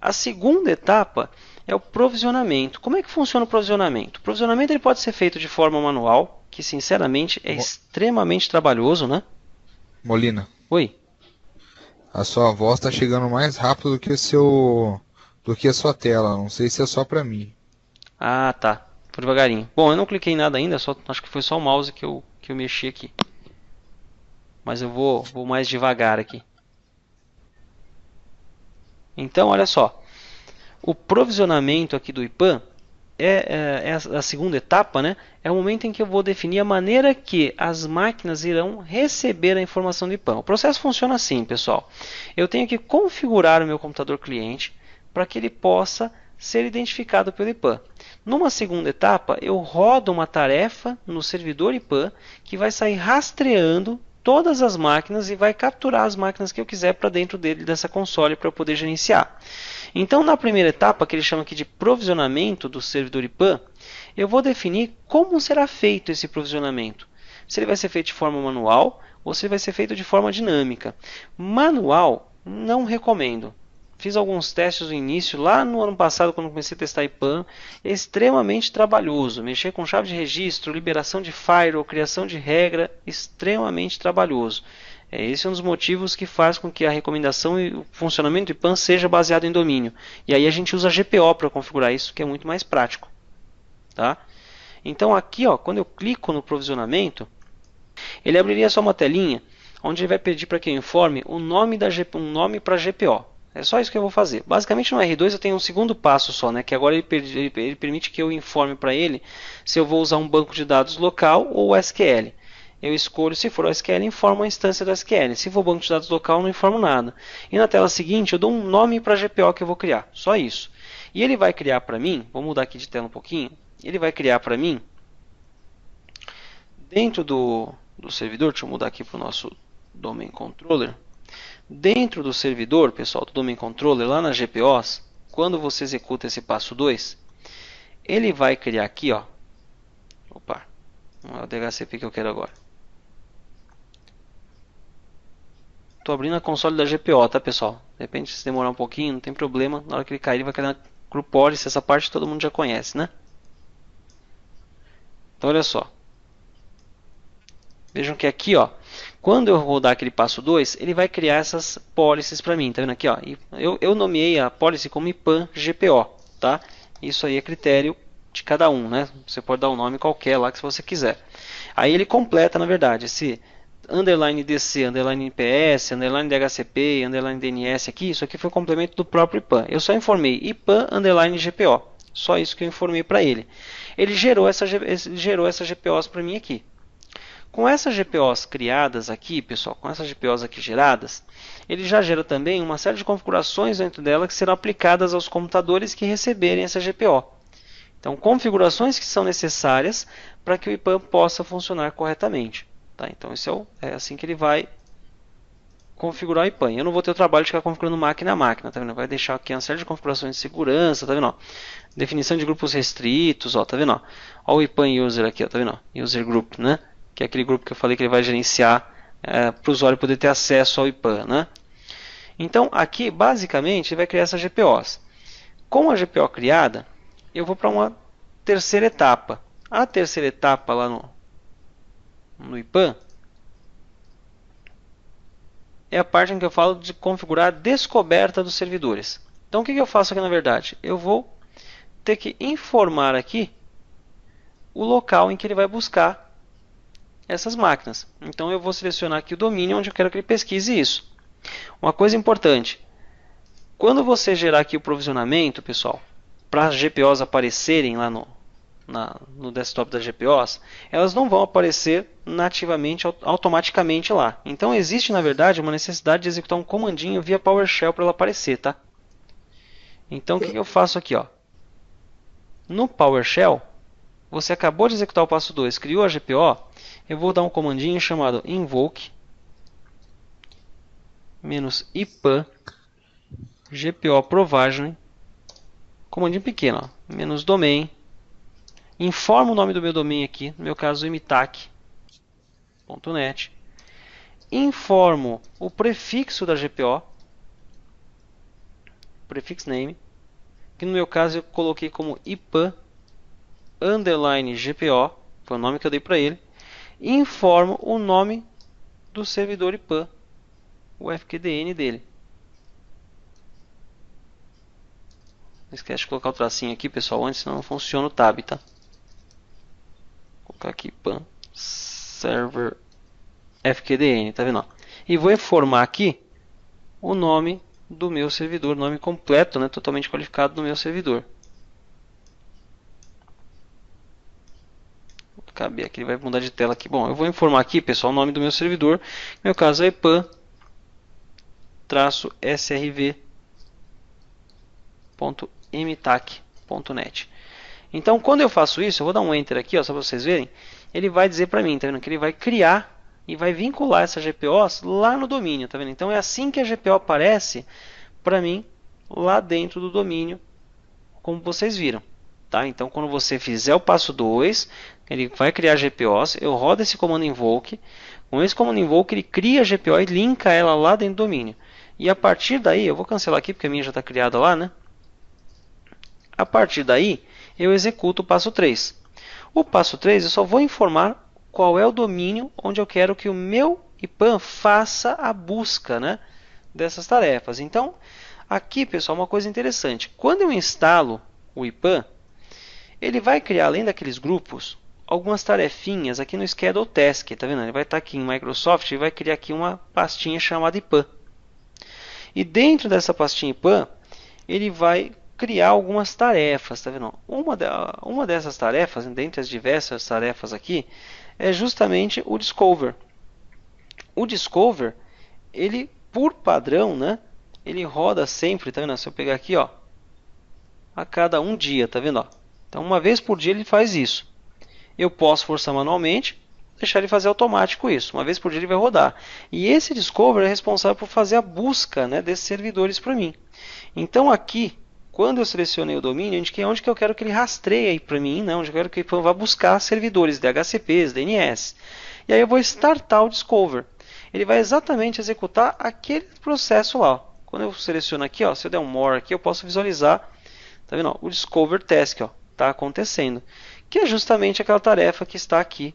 A segunda etapa é o provisionamento. Como é que funciona o provisionamento? O provisionamento ele pode ser feito de forma manual, que sinceramente é extremamente trabalhoso, né? Molina, Oi. a sua voz está chegando mais rápido do que a sua tela. Não sei se é só para mim. Ah, tá. Foi devagarinho. Bom, eu não cliquei em nada ainda, acho que foi só o mouse que eu mexi aqui. Mas eu vou mais devagar aqui. Então, olha só. O provisionamento aqui do IPAN é a segunda etapa, né? É o momento em que eu vou definir a maneira que as máquinas irão receber a informação do IPAN. O processo funciona assim, pessoal. Eu tenho que configurar o meu computador cliente para que ele possa ser identificado pelo IPAN. Numa segunda etapa, eu rodo uma tarefa no servidor IPAN que vai sair rastreando todas as máquinas e vai capturar as máquinas que eu quiser para dentro dele dessa console para eu poder gerenciar. Então, na primeira etapa, que ele chama aqui de provisionamento do servidor IPAN, eu vou definir como será feito esse provisionamento. Se ele vai ser feito de forma manual ou se ele vai ser feito de forma dinâmica. Manual, não recomendo. fiz alguns testes no início, lá no ano passado, quando comecei a testar IPAN, é extremamente trabalhoso. Mexer com chave de registro, liberação de firewall, criação de regra, extremamente trabalhoso. Esse é um dos motivos que faz com que a recomendação e o funcionamento do IPAN seja baseado em domínio. E aí a gente usa GPO para configurar isso, que é muito mais prático. Tá? Então aqui, ó, quando eu clico no provisionamento, ele abriria só uma telinha onde ele vai pedir para que eu informe um nome para GPO. É só isso que eu vou fazer. Basicamente no R2 eu tenho um segundo passo só, né? Que agora ele permite que eu informe para ele se eu vou usar um banco de dados local ou SQL. Eu escolho, se for o SQL, informo a instância do SQL. Se for banco de dados local, não informo nada. E na tela seguinte eu dou um nome para a GPO que eu vou criar. Só isso. E ele vai criar para mim, vou mudar aqui de tela um pouquinho. Ele vai criar para mim, dentro do servidor, deixa eu mudar aqui para o nosso Domain Controller. Dentro do servidor, pessoal, do Domain Controller, lá nas GPOs, quando você executa esse passo 2, ele vai criar aqui, ó. Opa, não é o DHCP que eu quero agora. Estou abrindo a console da GPO, tá, pessoal? De repente, se demorar um pouquinho, não tem problema. Na hora que ele cair, ele vai criar na Group Policy. Essa parte todo mundo já conhece, né? Então, olha só. Vejam que aqui, ó, quando eu rodar aquele passo 2, ele vai criar essas policies para mim. Tá vendo aqui, ó? Eu nomeei a policy como IPAN GPO, tá? Isso aí é critério de cada um, né? Você pode dar um nome qualquer lá que você quiser. Aí ele completa, na verdade, esse underline DC, underline IPS, underline DHCP, underline DNS aqui. Isso aqui foi o complemento do próprio IPAN. Eu só informei IPAN underline GPO. Só isso que eu informei para ele. Ele gerou essas GPOs para mim aqui. Com essas GPOs criadas aqui, pessoal, com essas GPOs aqui geradas, ele já gera também uma série de configurações dentro dela que serão aplicadas aos computadores que receberem essa GPO. Então, configurações que são necessárias para que o IPAN possa funcionar corretamente. Tá? Então, isso é assim que ele vai configurar o IPAN. Eu não vou ter o trabalho de ficar configurando máquina a máquina. Tá vendo? Vai deixar aqui uma série de configurações de segurança. Tá vendo? Ó, definição de grupos restritos. Ó, tá vendo? Ó, ó o IPAN user aqui. Ó, tá vendo? Ó, user group, né? Que é aquele grupo que eu falei que ele vai gerenciar para o usuário poder ter acesso ao IPAN. Né? Então, aqui, basicamente, ele vai criar essas GPOs. Com a GPO criada, eu vou para uma terceira etapa. A terceira etapa lá no IPAN é a parte em que eu falo de configurar a descoberta dos servidores. Então, o que eu faço aqui na verdade? Eu vou ter que informar aqui o local em que ele vai buscar essas máquinas. Então, eu vou selecionar aqui o domínio onde eu quero que ele pesquise isso. Uma coisa importante, quando você gerar aqui o provisionamento, pessoal, para as GPOs aparecerem lá no desktop das GPOs, elas não vão aparecer nativamente, automaticamente lá. Então existe, na verdade, uma necessidade de executar um comandinho via PowerShell para ela aparecer, tá? Então o que eu faço aqui, ó? No PowerShell, você acabou de executar o passo 2, criou a GPO, eu vou dar um comandinho chamado invoke -ipan GPO provisioning, comandinho pequeno, ó, -domain, informo o nome do meu domínio aqui, no meu caso imitac.net, informo o prefixo da GPO, prefix name, que no meu caso eu coloquei como IPAN underline GPO, foi o nome que eu dei para ele, e informo o nome do servidor IPAN, o FQDN dele. Não esquece de colocar o tracinho aqui, pessoal, antes, senão não funciona o tab, tá? Vou colocar aqui IPAN server FQDN, tá vendo? E vou informar aqui o nome do meu servidor, nome completo, né, totalmente qualificado do meu servidor. Vou caber aqui, ele vai mudar de tela aqui. Bom, eu vou informar aqui, pessoal, o nome do meu servidor. No meu caso é IPAN-srv.mtac.net. Então, quando eu faço isso, eu vou dar um Enter aqui, ó, só para vocês verem. Ele vai dizer para mim, tá vendo? Que ele vai criar e vai vincular essa GPOs lá no domínio, tá vendo? Então, é assim que a GPO aparece para mim lá dentro do domínio, como vocês viram. Tá? Então, quando você fizer o passo 2, ele vai criar GPOs, eu rodo esse comando invoke. Com esse comando invoke, ele cria a GPO e linka ela lá dentro do domínio. E a partir daí, eu vou cancelar aqui porque a minha já está criada lá, né? A partir daí, eu executo o passo 3. O passo 3, eu só vou informar qual é o domínio onde eu quero que o meu IPAM faça a busca, né, dessas tarefas. Então, aqui, pessoal, uma coisa interessante. Quando eu instalo o IPAM, ele vai criar, além daqueles grupos, algumas tarefinhas aqui no Schedule Task. Tá vendo? Ele vai estar aqui em Microsoft e vai criar aqui uma pastinha chamada IPAM. E dentro dessa pastinha IPAM, ele vai criar algumas tarefas, tá vendo? Uma dessas tarefas, dentre as diversas tarefas aqui, é justamente o Discover. O Discover, ele por padrão, né? Ele roda sempre, tá vendo? Se eu pegar aqui, ó, a cada um dia, tá vendo? Ó? Então, uma vez por dia ele faz isso. Eu posso forçar manualmente, deixar ele fazer automático isso. Uma vez por dia ele vai rodar. E esse Discover é responsável por fazer a busca, né, desses servidores para mim. Então, aqui, quando eu selecionei o domínio, onde que eu quero que ele rastreie para mim, né? Onde eu quero que ele vá buscar servidores DHCPs, DNS. E aí eu vou startar o Discover. Ele vai exatamente executar aquele processo lá. Quando eu seleciono aqui, ó, se eu der um More aqui, eu posso visualizar, tá vendo, ó, o Discover Task, ó, tá acontecendo. Que é justamente aquela tarefa que está aqui,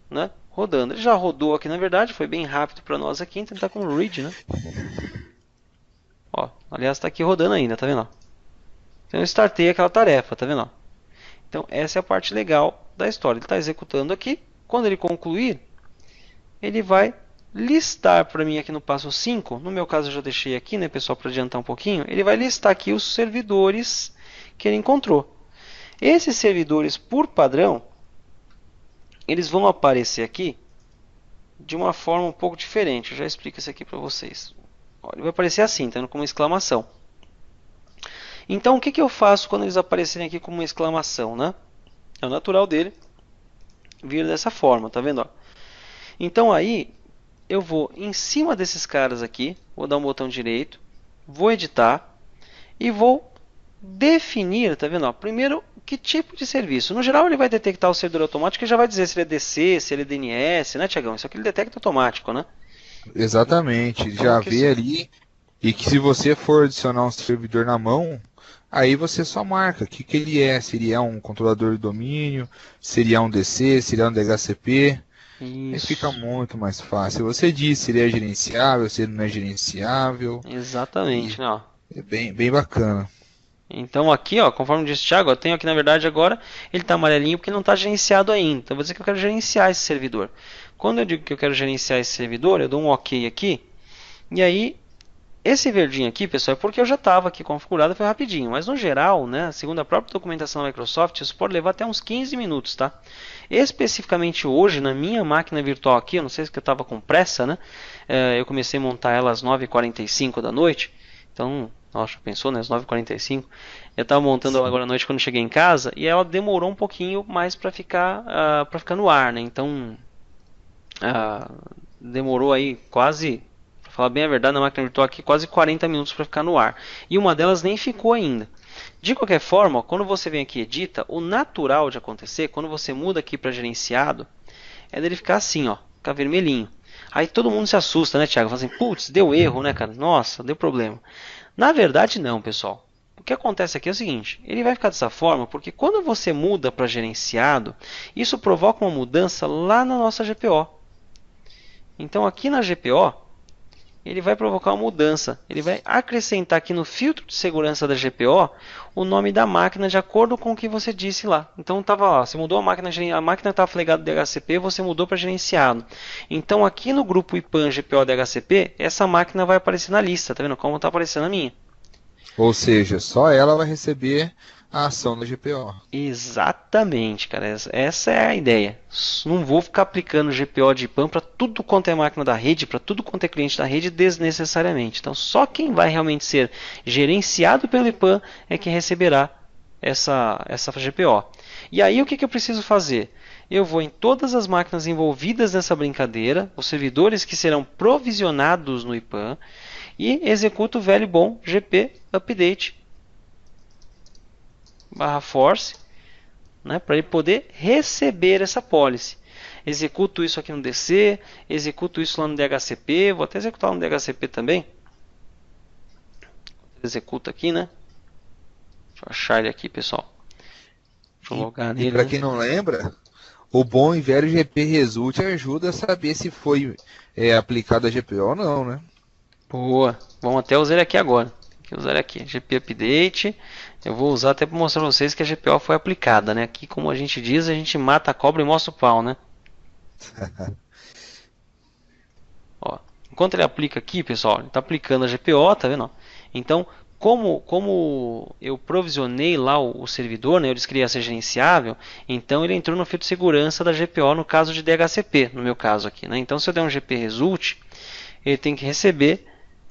né, rodando. Ele já rodou aqui, na verdade, foi bem rápido para nós aqui, então está com o read, né? Ó, aliás, está aqui rodando ainda, tá vendo? Então eu startei aquela tarefa, tá vendo? Então essa é a parte legal da história. Ele está executando aqui. Quando ele concluir, ele vai listar para mim aqui no passo 5. No meu caso eu já deixei aqui, né, pessoal, para adiantar um pouquinho. Ele vai listar aqui os servidores que ele encontrou. Esses servidores, por padrão, eles vão aparecer aqui de uma forma um pouco diferente. Eu já explico isso aqui para vocês. Ó, ele vai aparecer assim, tá vendo, com uma exclamação. Então, o que eu faço quando eles aparecerem aqui com uma exclamação, né? É o natural dele vir dessa forma, tá vendo? Ó? Então, aí, eu vou em cima desses caras aqui, vou dar um botão direito, vou editar e vou definir, tá vendo? Ó? Primeiro, que tipo de serviço. No geral, ele vai detectar o servidor automático e já vai dizer se ele é DC, se ele é DNS, né, Tiagão? Isso aqui ele detecta automático, né? Exatamente, ele Então, já aqui, vê ali. E que se você for adicionar um servidor na mão, aí você só marca o que ele é. Se ele é um controlador de domínio, se ele é um DC, se ele é um DHCP. Aí fica isso. muito mais fácil. Você diz se ele é gerenciável, se ele não é gerenciável. Exatamente, E né? Ó. é bem bacana. Então aqui, ó, conforme disse o Thiago, eu tenho aqui na verdade agora, ele está amarelinho porque não está gerenciado ainda. Então eu vou dizer que eu quero gerenciar esse servidor. Quando eu digo que eu quero gerenciar esse servidor, eu dou um OK aqui. E aí, esse verdinho aqui, pessoal, é porque eu já estava aqui configurado, foi rapidinho. Mas no geral, né, segundo a própria documentação da Microsoft, isso pode levar até uns 15 minutos, tá? Especificamente hoje, na minha máquina virtual aqui, eu não sei se eu estava com pressa, né? Eu comecei a montar ela às 9h45 da noite. Então, nossa, pensou, né? Às 9h45. Eu estava montando ela Sim. agora à noite quando cheguei em casa e ela demorou um pouquinho mais para ficar no ar, né? Então, demorou aí quase, para falar bem a verdade, na máquina virtual aqui, quase 40 minutos para ficar no ar. E uma delas nem ficou ainda. De qualquer forma, ó, quando você vem aqui e edita, o natural de acontecer, quando você muda aqui para gerenciado, é dele ficar assim, ó, ficar vermelhinho. Aí todo mundo se assusta, né, Thiago? Fala assim, putz, deu erro, né, cara? Nossa, deu problema. Na verdade, não, pessoal. O que acontece aqui é o seguinte, ele vai ficar dessa forma porque quando você muda para gerenciado, isso provoca uma mudança lá na nossa GPO. Então aqui na GPO, ele vai provocar uma mudança. Ele vai acrescentar aqui no filtro de segurança da GPO o nome da máquina de acordo com o que você disse lá. Então tava lá, você mudou a máquina estava flegada de DHCP, você mudou para gerenciado. Então aqui no grupo IPAM GPO DHCP, essa máquina vai aparecer na lista, tá vendo como está aparecendo a minha? Ou seja, só ela vai receber a ação da GPO. Exatamente, cara. Essa é a ideia. Não vou ficar aplicando GPO de IPAM para tudo quanto é máquina da rede, para tudo quanto é cliente da rede desnecessariamente. Então, só quem vai realmente ser gerenciado pelo IPAM é quem receberá essa GPO. E aí, o que eu preciso fazer? Eu vou em todas as máquinas envolvidas nessa brincadeira, os servidores que serão provisionados no IPAM, e executo o velho e bom GP update /force, né, para ele poder receber essa policy. Executo isso aqui no DC, executo isso lá no DHCP, vou até executar no DHCP também, Executa aqui, né? Deixa eu achar ele aqui, pessoal. Deixa eu logar nele. E para quem não lembra, o bom e velho GP Result ajuda a saber se foi aplicado a GPO ou não, né? Boa. Vamos até usar ele aqui agora. Vou usar ele aqui, GP Update. Eu vou usar até para mostrar para vocês que a GPO foi aplicada, né? Aqui, como a gente diz, a gente mata a cobra e mostra o pau, né? Ó, enquanto ele aplica aqui, pessoal, ele está aplicando a GPO, tá vendo? Então, como eu provisionei lá o servidor, né, eu disse que ele ia ser gerenciável, então ele entrou no filtro de segurança da GPO no caso de DHCP, no meu caso aqui, né? Então, se eu der um GP Result, ele tem que receber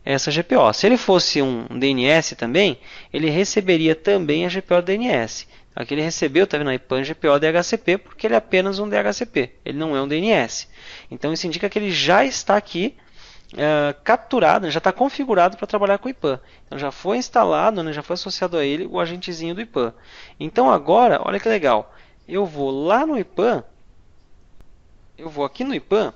essa GPO. Se ele fosse um DNS também, ele receberia também a GPO DNS. Aqui ele recebeu, tá vendo aí, PAN GPO DHCP, porque ele é apenas um DHCP, ele não é um DNS. Então isso indica que ele já está aqui capturado, já está configurado para trabalhar com o IPAN. Então já foi instalado, né, já foi associado a ele o agentezinho do IPAN. Então agora, olha que legal, eu vou lá no IPAN, eu vou aqui no IPAN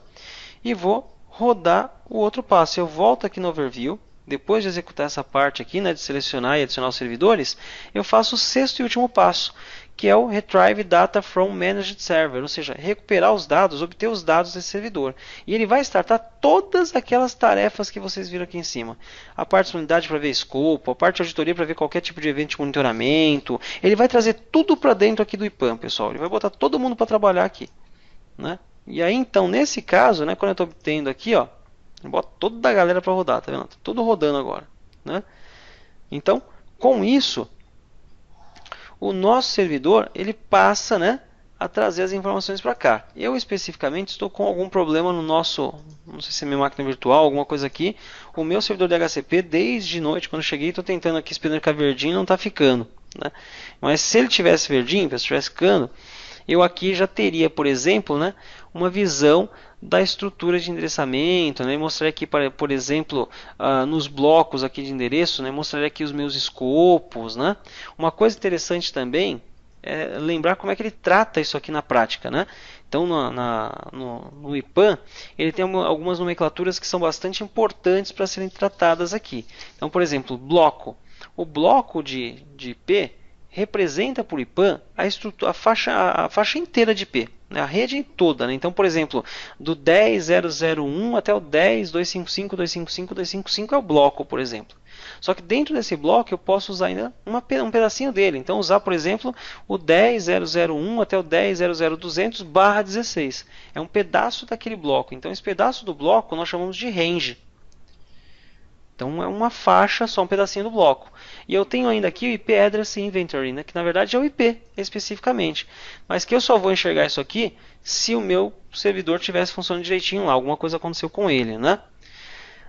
e vou rodar o outro passo. Eu volto aqui no Overview, depois de executar essa parte aqui, né, de selecionar e adicionar os servidores, eu faço o sexto e último passo, que é o Retrieve Data from Managed Server, ou seja, recuperar os dados, obter os dados desse servidor. E ele vai startar todas aquelas tarefas que vocês viram aqui em cima. A parte de unidade para ver escopo, a parte de auditoria para ver qualquer tipo de evento de monitoramento. Ele vai trazer tudo para dentro aqui do IPAN, pessoal. Ele vai botar todo mundo para trabalhar aqui, né? E aí, então, nesse caso, né, quando eu estou obtendo aqui, ó, eu boto toda a galera para rodar, tá vendo? Tá tudo rodando agora, né? Então, com isso, o nosso servidor, ele passa, né, a trazer as informações para cá. Eu, especificamente, estou com algum problema no nosso, não sei se é minha máquina virtual, alguma coisa aqui. O meu servidor de DHCP, desde noite, quando eu cheguei, estou tentando aqui, esperando ficar verdinho, não está ficando, né? Mas se ele tivesse verdinho, se estivesse ficando, eu aqui já teria, por exemplo, né, uma visão da estrutura de endereçamento, né? Mostraria aqui, por exemplo, nos blocos aqui de endereço, né? Mostraria aqui os meus escopos, né? Uma coisa interessante também é lembrar como é que ele trata isso aqui na prática, né? Então, no IPAN, ele tem algumas nomenclaturas que são bastante importantes para serem tratadas aqui. Então, por exemplo, bloco. O bloco de IP representa por IPAN a faixa inteira de IP, né? A rede toda, né? Então, por exemplo, do 10.0.0.1 até o 10.255.255.255 é o bloco, por exemplo. Só que dentro desse bloco eu posso usar ainda um pedacinho dele. Então, usar, por exemplo, o 10.0.0.1 até o 10.0.0.200/16. É um pedaço daquele bloco. Então, esse pedaço do bloco nós chamamos de range. Então é uma faixa, só um pedacinho do bloco. E eu tenho ainda aqui o IP Address Inventory, né, que na verdade é o IP especificamente. Mas que eu só vou enxergar isso aqui se o meu servidor estivesse funcionando direitinho lá, alguma coisa aconteceu com ele, né?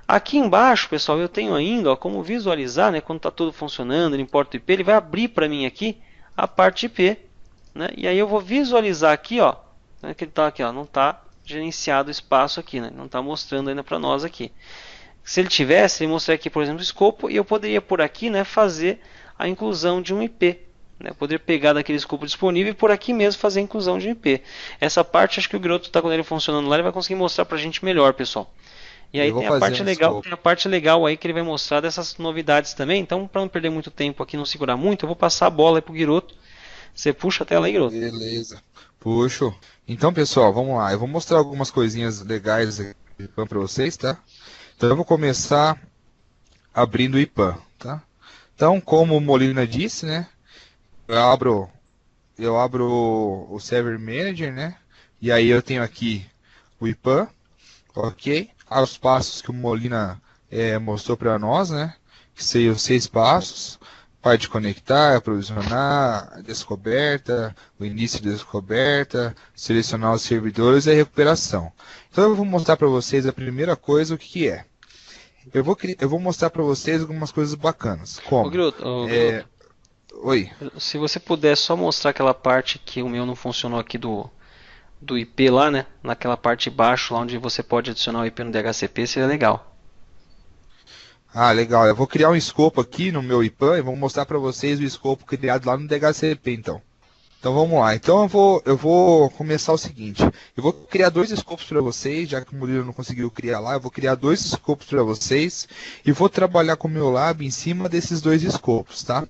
Aqui embaixo, pessoal, eu tenho ainda, ó, como visualizar, né, quando está tudo funcionando, ele importa o IP, ele vai abrir para mim aqui a parte IP, né? E aí eu vou visualizar aqui, ó, né, que ele está aqui, ó, não está gerenciado o espaço aqui, né, não está mostrando ainda para nós aqui. Se ele tivesse, ele mostraria aqui, por exemplo, o escopo, e eu poderia por aqui, né, fazer a inclusão de um IP. Né? Eu poderia pegar daquele escopo disponível e por aqui mesmo fazer a inclusão de um IP. Essa parte, acho que o Giroto está com ele funcionando lá, ele vai conseguir mostrar para a gente melhor, pessoal. E aí tem a parte legal aí que ele vai mostrar dessas novidades também. Então, para não perder muito tempo aqui, não segurar muito, eu vou passar a bola para o Giroto. Você puxa a tela aí, Giroto. Beleza, puxo. Então, pessoal, vamos lá. Eu vou mostrar algumas coisinhas legais para vocês, tá? Então eu vou começar abrindo o IPAN, tá? Então, como o Molina disse, né? Eu abro o Server Manager, né? E aí eu tenho aqui o IPAN, ok? Os passos que o Molina mostrou para nós, né? Que seriam os 6 passos: parte de conectar, aprovisionar, a descoberta, o início de descoberta, selecionar os servidores e a recuperação. Então eu vou mostrar para vocês a primeira coisa, o que é. Eu vou mostrar para vocês algumas coisas bacanas. Como? Giroto, Oi. Se você puder só mostrar aquela parte que o meu não funcionou aqui do IP lá, né? Naquela parte de baixo, lá onde você pode adicionar o IP no DHCP, seria legal. Ah, legal. Eu vou criar um escopo aqui no meu IPAN e vou mostrar para vocês o escopo criado lá no DHCP, então. Então vamos lá. Então eu vou começar o seguinte. Eu vou criar dois escopos para vocês, já que o Murilo não conseguiu criar lá. Eu vou criar dois escopos para vocês e vou trabalhar com o meu lab em cima desses dois escopos, tá?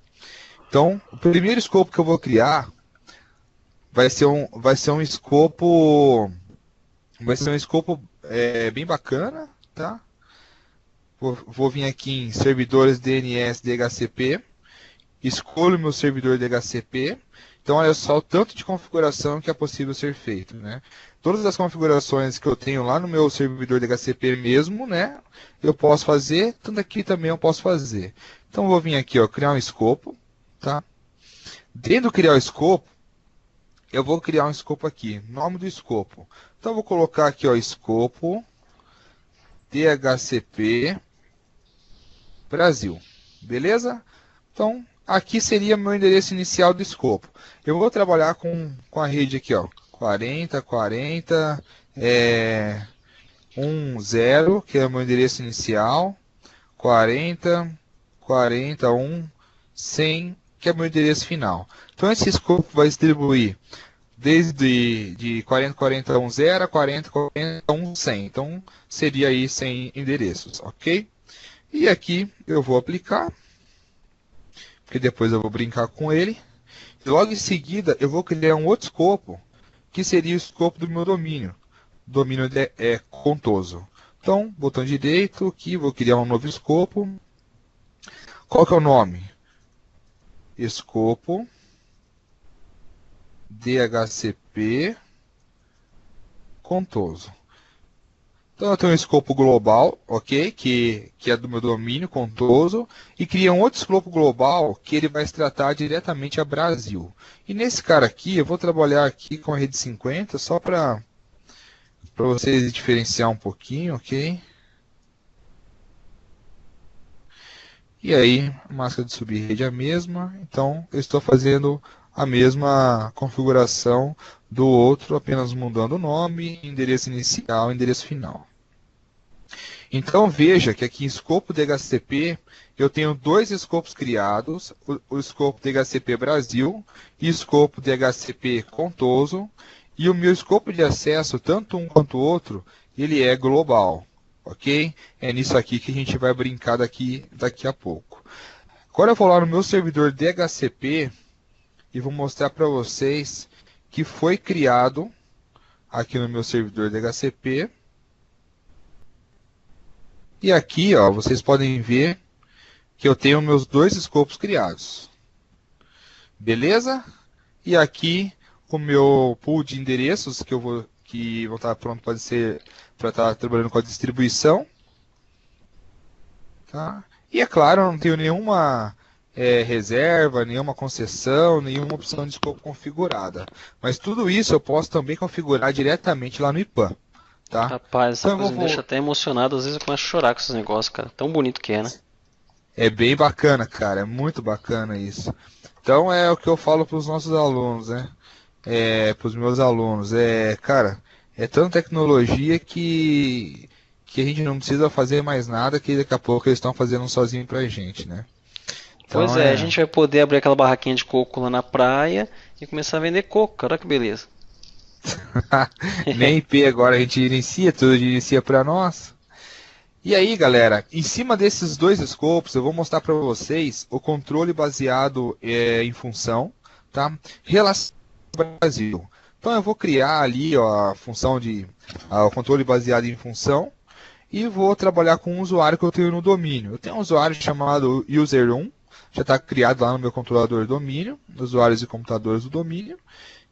Então, o primeiro escopo que eu vou criar vai ser um escopo, bem bacana, tá? Vou vir aqui em servidores DNS DHCP, escolho meu servidor DHCP. Então, olha só o tanto de configuração que é possível ser feito, né? Todas as configurações que eu tenho lá no meu servidor DHCP mesmo, né? Eu posso fazer, tanto aqui também eu posso fazer. Então, eu vou vir aqui, ó, criar um escopo, tá? Dentro do criar o escopo, eu vou criar um escopo aqui, nome do escopo. Então, eu vou colocar aqui, ó, escopo DHCP Brasil, beleza? Então, aqui seria meu endereço inicial do escopo. Eu vou trabalhar com a rede aqui, ó, 40, 40, 10, que é o meu endereço inicial, 40, 41, 100, que é o meu endereço final. Então, esse escopo vai distribuir desde de 40, 40, 10 a 40, 40, 100. Então, seria aí 100 endereços, ok? E aqui eu vou aplicar, porque depois eu vou brincar com ele. E logo em seguida eu vou criar um outro escopo, que seria o escopo do meu domínio. O domínio é contoso. Então, botão direito aqui, vou criar um novo escopo. Qual que é o nome? Escopo DHCP contoso. Então eu tenho um escopo global, ok? Que é do meu domínio contoso, e cria um outro escopo global que ele vai se tratar diretamente a Brasil. E nesse cara aqui, eu vou trabalhar aqui com a rede 50, só para vocês diferenciar um pouquinho, ok? E aí, a máscara de subrede é a mesma, então eu estou fazendo a mesma configuração do outro, apenas mudando o nome, endereço inicial e endereço final. Então veja que aqui em escopo DHCP eu tenho dois escopos criados, o escopo DHCP Brasil e o escopo DHCP Contoso, e o meu escopo de acesso, tanto um quanto o outro, ele é global, ok? É nisso aqui que a gente vai brincar daqui a pouco. Agora eu vou lá no meu servidor DHCP e vou mostrar para vocês que foi criado aqui no meu servidor DHCP. E aqui, ó, vocês podem ver que eu tenho meus dois escopos criados. Beleza? E aqui o meu pool de endereços que vão estar pronto para estar trabalhando com a distribuição. Tá? E é claro, eu não tenho nenhuma reserva, nenhuma concessão, nenhuma opção de escopo configurada. Mas tudo isso eu posso também configurar diretamente lá no IPAN. Tá? Rapaz, essa Então coisa me deixa até emocionado. Às vezes eu começo a chorar com esses negócios, cara. Tão bonito que é, né? É bem bacana, cara. É muito bacana isso. Então é o que eu falo para os nossos alunos, né? Para os meus alunos. Cara, é tanta tecnologia que a gente não precisa fazer mais nada, que daqui a pouco eles estão fazendo sozinho pra gente, né? Pois Então é, a gente vai poder abrir aquela barraquinha de coco lá na praia e começar a vender coco. Cara, que beleza. nem IP agora a gente inicia, tudo inicia para nós. E aí, galera, em cima desses dois escopos, eu vou mostrar para vocês o controle baseado em função, tá? Relação ao Brasil. Então eu vou criar ali ó, a função o controle baseado em função e vou trabalhar com um usuário que eu tenho no domínio. Eu tenho um usuário chamado user1, já está criado lá no meu controlador domínio, usuários e computadores do domínio,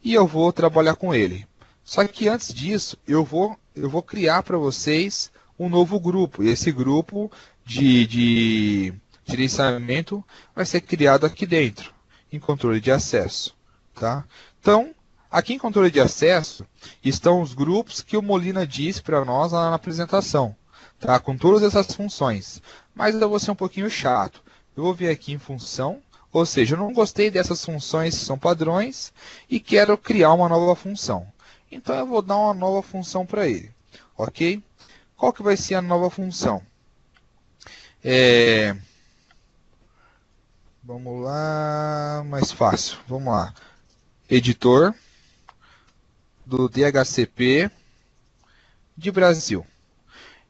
e eu vou trabalhar com ele. Só que antes disso, eu vou criar para vocês um novo grupo. E esse grupo de gerenciamento vai ser criado aqui dentro, em controle de acesso. Tá? Então, aqui em controle de acesso estão os grupos que o Molina disse para nós lá na apresentação. Tá? Com todas essas funções. Mas eu vou ser um pouquinho chato. Eu vou vir aqui em função, ou seja, eu não gostei dessas funções que são padrões e quero criar uma nova função. Então eu vou dar uma nova função para ele. Ok? Qual que vai ser a nova função? Vamos lá, mais fácil. Vamos lá. editor do DHCP de Brasil.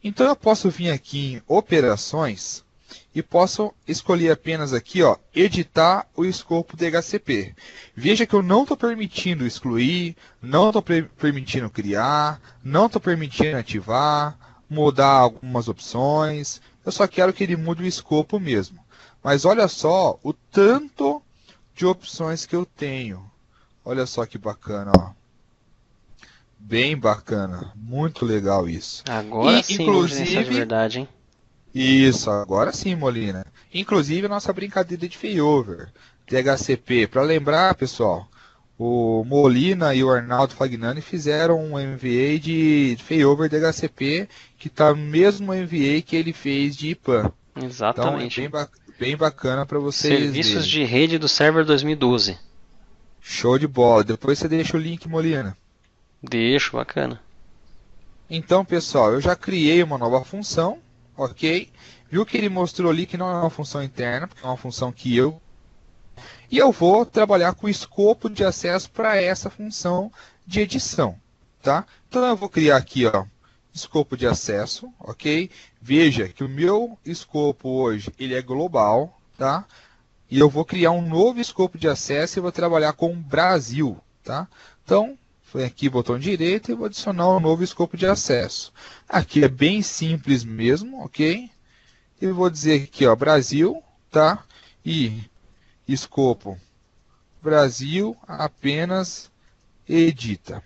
Então eu posso vir aqui em operações e posso escolher apenas aqui, ó, editar o escopo DHCP. Veja que eu não estou permitindo excluir, não estou permitindo criar, não estou permitindo ativar, mudar algumas opções. Eu só quero que ele mude o escopo mesmo. Mas olha só o tanto de opções que eu tenho. Olha só que bacana, ó. Bem bacana, muito legal isso. Agora E, sim, vamos gerenciar de verdade, hein? Isso, agora sim, Molina. Inclusive a nossa brincadeira de failover, DHCP. Para lembrar, pessoal, o Molina e o Arnaldo Fagnani fizeram um MVA de failover DHCP que está no mesmo MVA que ele fez de IPAN. Exatamente. Então é bem bacana para vocês Serviços verem. de rede do server 2012. Show de bola. Depois você deixa o link, Molina. Deixo, bacana. Então, pessoal, eu já criei uma nova função, ok? Viu que ele mostrou ali que não é uma função interna, porque é uma função que eu... E eu vou trabalhar com o escopo de acesso para essa função de edição, tá? Então eu vou criar aqui, ó, escopo de acesso, ok? Veja que o meu escopo hoje, ele é global, tá? E eu vou criar um novo escopo de acesso e vou trabalhar com Brasil, tá? Então, foi aqui, botão direito, e vou adicionar um novo escopo de acesso. Aqui é bem simples mesmo, ok? E vou dizer aqui, ó, Brasil, tá? E escopo Brasil apenas edita.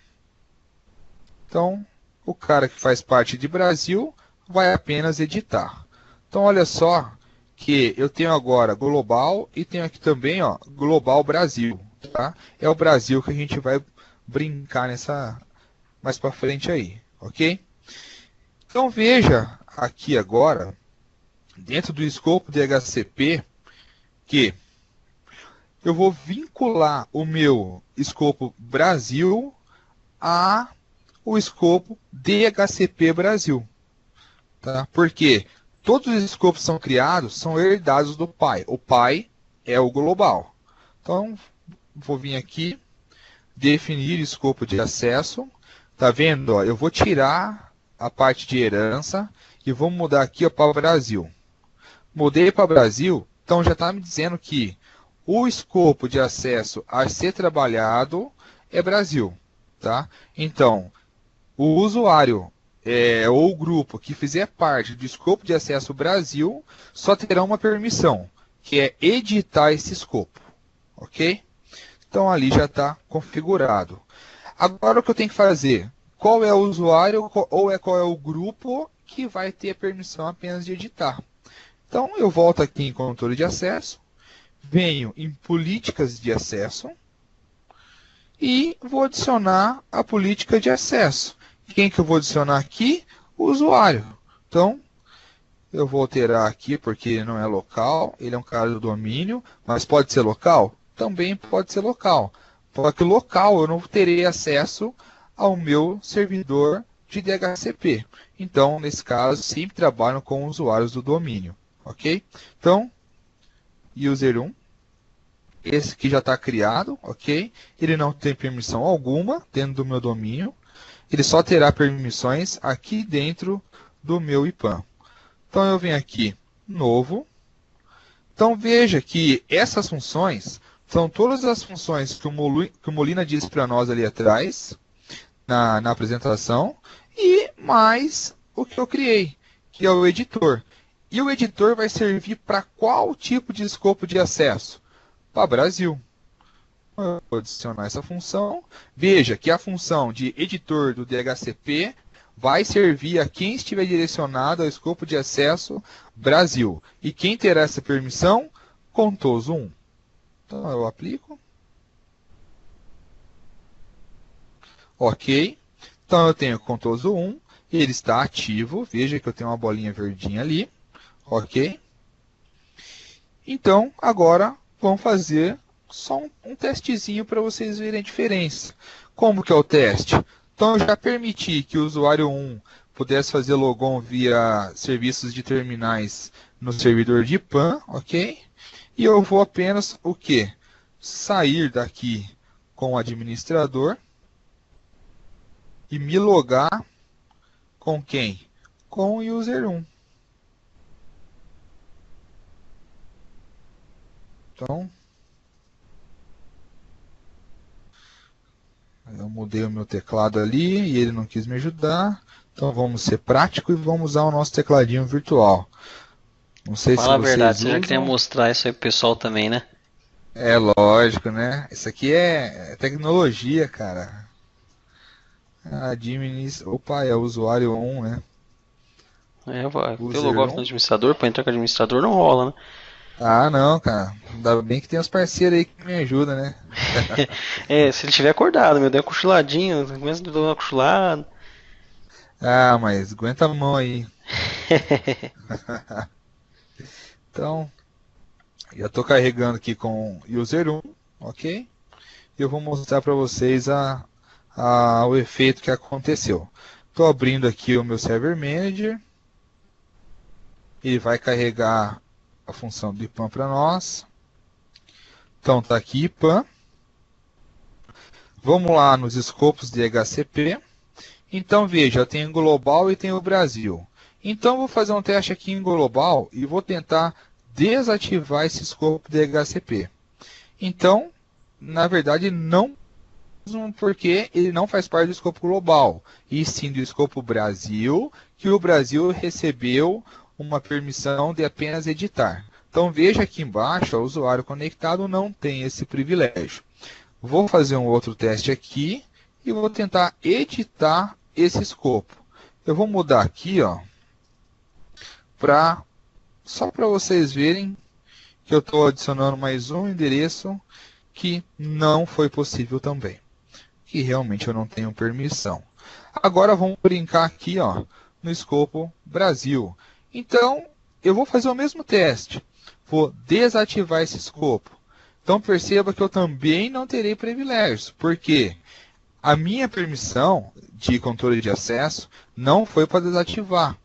Então, o cara que faz parte de Brasil vai apenas editar. Então, olha só que eu tenho agora global e tenho aqui também, ó, global Brasil, tá? É o Brasil que a gente vai brincar nessa mais para frente aí, ok? Então veja aqui agora, dentro do escopo de DHCP, que eu vou vincular o meu escopo Brasil a o escopo DHCP Brasil, tá? Porque todos os escopos que são criados são herdados do pai. O pai é o global. Então vou vir aqui, definir escopo de acesso. Tá vendo? Ó, eu vou tirar a parte de herança e vou mudar aqui para Brasil. Mudei para Brasil, então já está me dizendo que o escopo de acesso a ser trabalhado é Brasil. Tá? Então, o usuário ou o grupo que fizer parte do escopo de acesso Brasil só terá uma permissão, que é editar esse escopo. Ok? Então ali já está configurado. Agora o que eu tenho que fazer? Qual é o usuário ou qual é o grupo que vai ter a permissão apenas de editar? Então eu volto aqui em controle de acesso, venho em políticas de acesso e vou adicionar a política de acesso. Quem que eu vou adicionar aqui? O usuário. Então eu vou alterar aqui porque ele não é local, ele é um cara do domínio, mas pode ser local? Também pode ser local. Só que local eu não terei acesso ao meu servidor de DHCP. Então, nesse caso, sempre trabalho com usuários do domínio. Ok? Então, user 1. Esse aqui já está criado, ok? Ele não tem permissão alguma dentro do meu domínio. Ele só terá permissões aqui dentro do meu IPAN. Então, eu venho aqui, novo. Então, veja que essas funções são todas as funções que o Molina disse para nós ali atrás, na apresentação, e mais o que eu criei, que é o editor. E o editor vai servir para qual tipo de escopo de acesso? Para Brasil. Eu vou adicionar essa função. Veja que a função de editor do DHCP vai servir a quem estiver direcionado ao escopo de acesso Brasil. E quem terá essa permissão? Contoso 1. Então eu aplico. Ok. Então eu tenho Contoso 1. Ele está ativo. Veja que eu tenho uma bolinha verdinha ali. Ok. Então agora vamos fazer só um testezinho para vocês verem a diferença. Como que é o teste? Então eu já permiti que o usuário 1 pudesse fazer logon via serviços de terminais no servidor de IPAN, ok? E eu vou apenas o quê? Sair daqui com o administrador e me logar com quem? Com o user 1. Então, eu mudei o meu teclado ali e ele não quis me ajudar. Então vamos ser práticos e vamos usar o nosso tecladinho virtual. Não sei Fala a se verdade, vocês você já queria usam. mostrar isso aí pro pessoal também, né? É lógico, né? Isso aqui é tecnologia, cara. Opa, é o usuário 1, né? Vai ter o User logout no 1. administrador, pra entrar com o administrador não rola, né? Ah, não, cara. Ainda bem que tem os parceiros aí que me ajudam, né? Se ele tiver acordado, meu, deu uma cochiladinha, começa a dar uma cochilada. Ah, mas aguenta a mão aí. Então, já estou carregando aqui com user 1, ok? E eu vou mostrar para vocês o efeito que aconteceu. Estou abrindo aqui o meu Server Manager. Ele vai carregar a função do IPAM para nós. Então está aqui IPAM. Vamos lá nos escopos de HCP. Então veja, eu tenho global e tenho o Brasil. Então vou fazer um teste aqui em global e vou tentar desativar esse escopo de HCP. Então, na verdade, não, porque ele não faz parte do escopo global, e sim do escopo Brasil, que o Brasil recebeu uma permissão de apenas editar. Então veja aqui embaixo, o usuário conectado não tem esse privilégio. Vou fazer um outro teste aqui e vou tentar editar esse escopo. Eu vou mudar aqui, ó, só para vocês verem que eu estou adicionando mais um endereço que não foi possível também, que realmente eu não tenho permissão. Agora vamos brincar aqui, ó, no escopo Brasil. Então, eu vou fazer o mesmo teste. Vou desativar esse escopo. Então, perceba que eu também não terei privilégios, porque a minha permissão de controle de acesso não foi para desativar,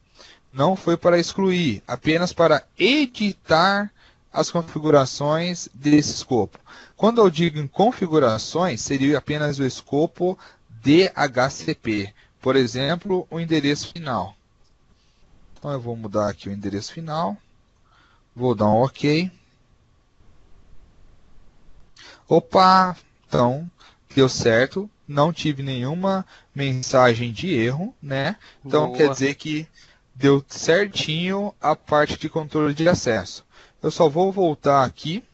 não foi para excluir, apenas para editar as configurações desse escopo. Quando eu digo em configurações, seria apenas o escopo DHCP. Por exemplo, o endereço final. Então eu vou mudar aqui o endereço final. Vou dar um OK. Opa! Então, deu certo. Não tive nenhuma mensagem de erro, né? Então quer Boa. dizer que deu certinho a parte de controle de acesso. Eu só vou voltar aqui,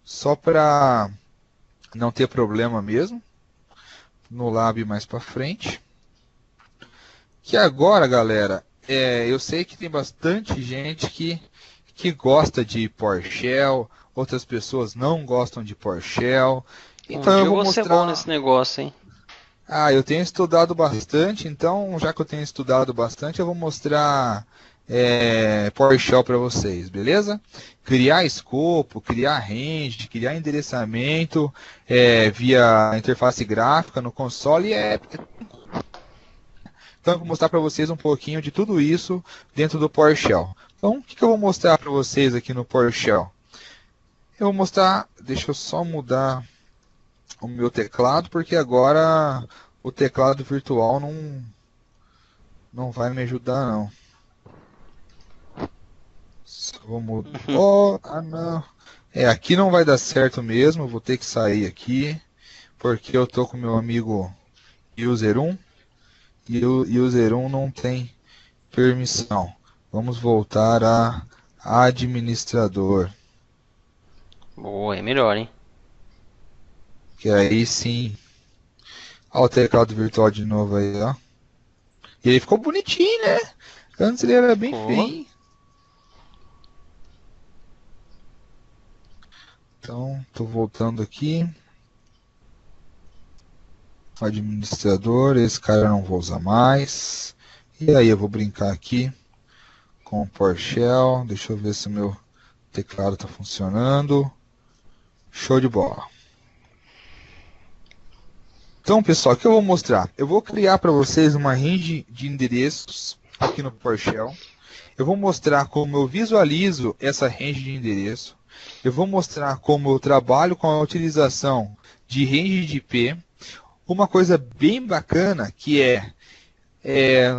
só para não ter problema mesmo, no Lab mais para frente. Que agora, galera, eu sei que tem bastante gente que gosta de PowerShell, outras pessoas não gostam de PowerShell. Então eu vou vou ser mostrar. bom nesse negócio, hein? Eu tenho estudado bastante, então já que eu tenho estudado bastante, eu vou mostrar PowerShell para vocês, beleza? Criar escopo, criar range, criar endereçamento via interface gráfica no console Então eu vou mostrar para vocês um pouquinho de tudo isso dentro do PowerShell. Então o que eu vou mostrar para vocês aqui no PowerShell? Eu vou mostrar, deixa eu só mudar o meu teclado, porque agora o teclado virtual não vai me ajudar não. Só vou mudar. Não. Aqui não vai dar certo mesmo, vou ter que sair aqui, porque eu tô com meu amigo user 1 e o user 1 não tem permissão. Vamos voltar a administrador. Boa, é melhor, hein? Que aí sim. Olha o teclado virtual de novo aí, ó. E ele ficou bonitinho, né? Antes ele era bem feio. Então, tô voltando aqui. Administrador, esse cara eu não vou usar mais. E aí eu vou brincar aqui com o PowerShell. Deixa eu ver se o meu teclado está funcionando. Show de bola. Então, pessoal, o que eu vou mostrar? Eu vou criar para vocês uma range de endereços aqui no PowerShell. Eu vou mostrar como eu visualizo essa range de endereço. Eu vou mostrar como eu trabalho com a utilização de range de IP. Uma coisa bem bacana que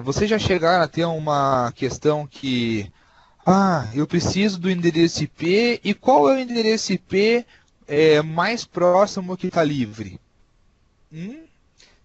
vocês já chegaram a ter uma questão que eu preciso do endereço IP e qual é o endereço IP mais próximo que está livre?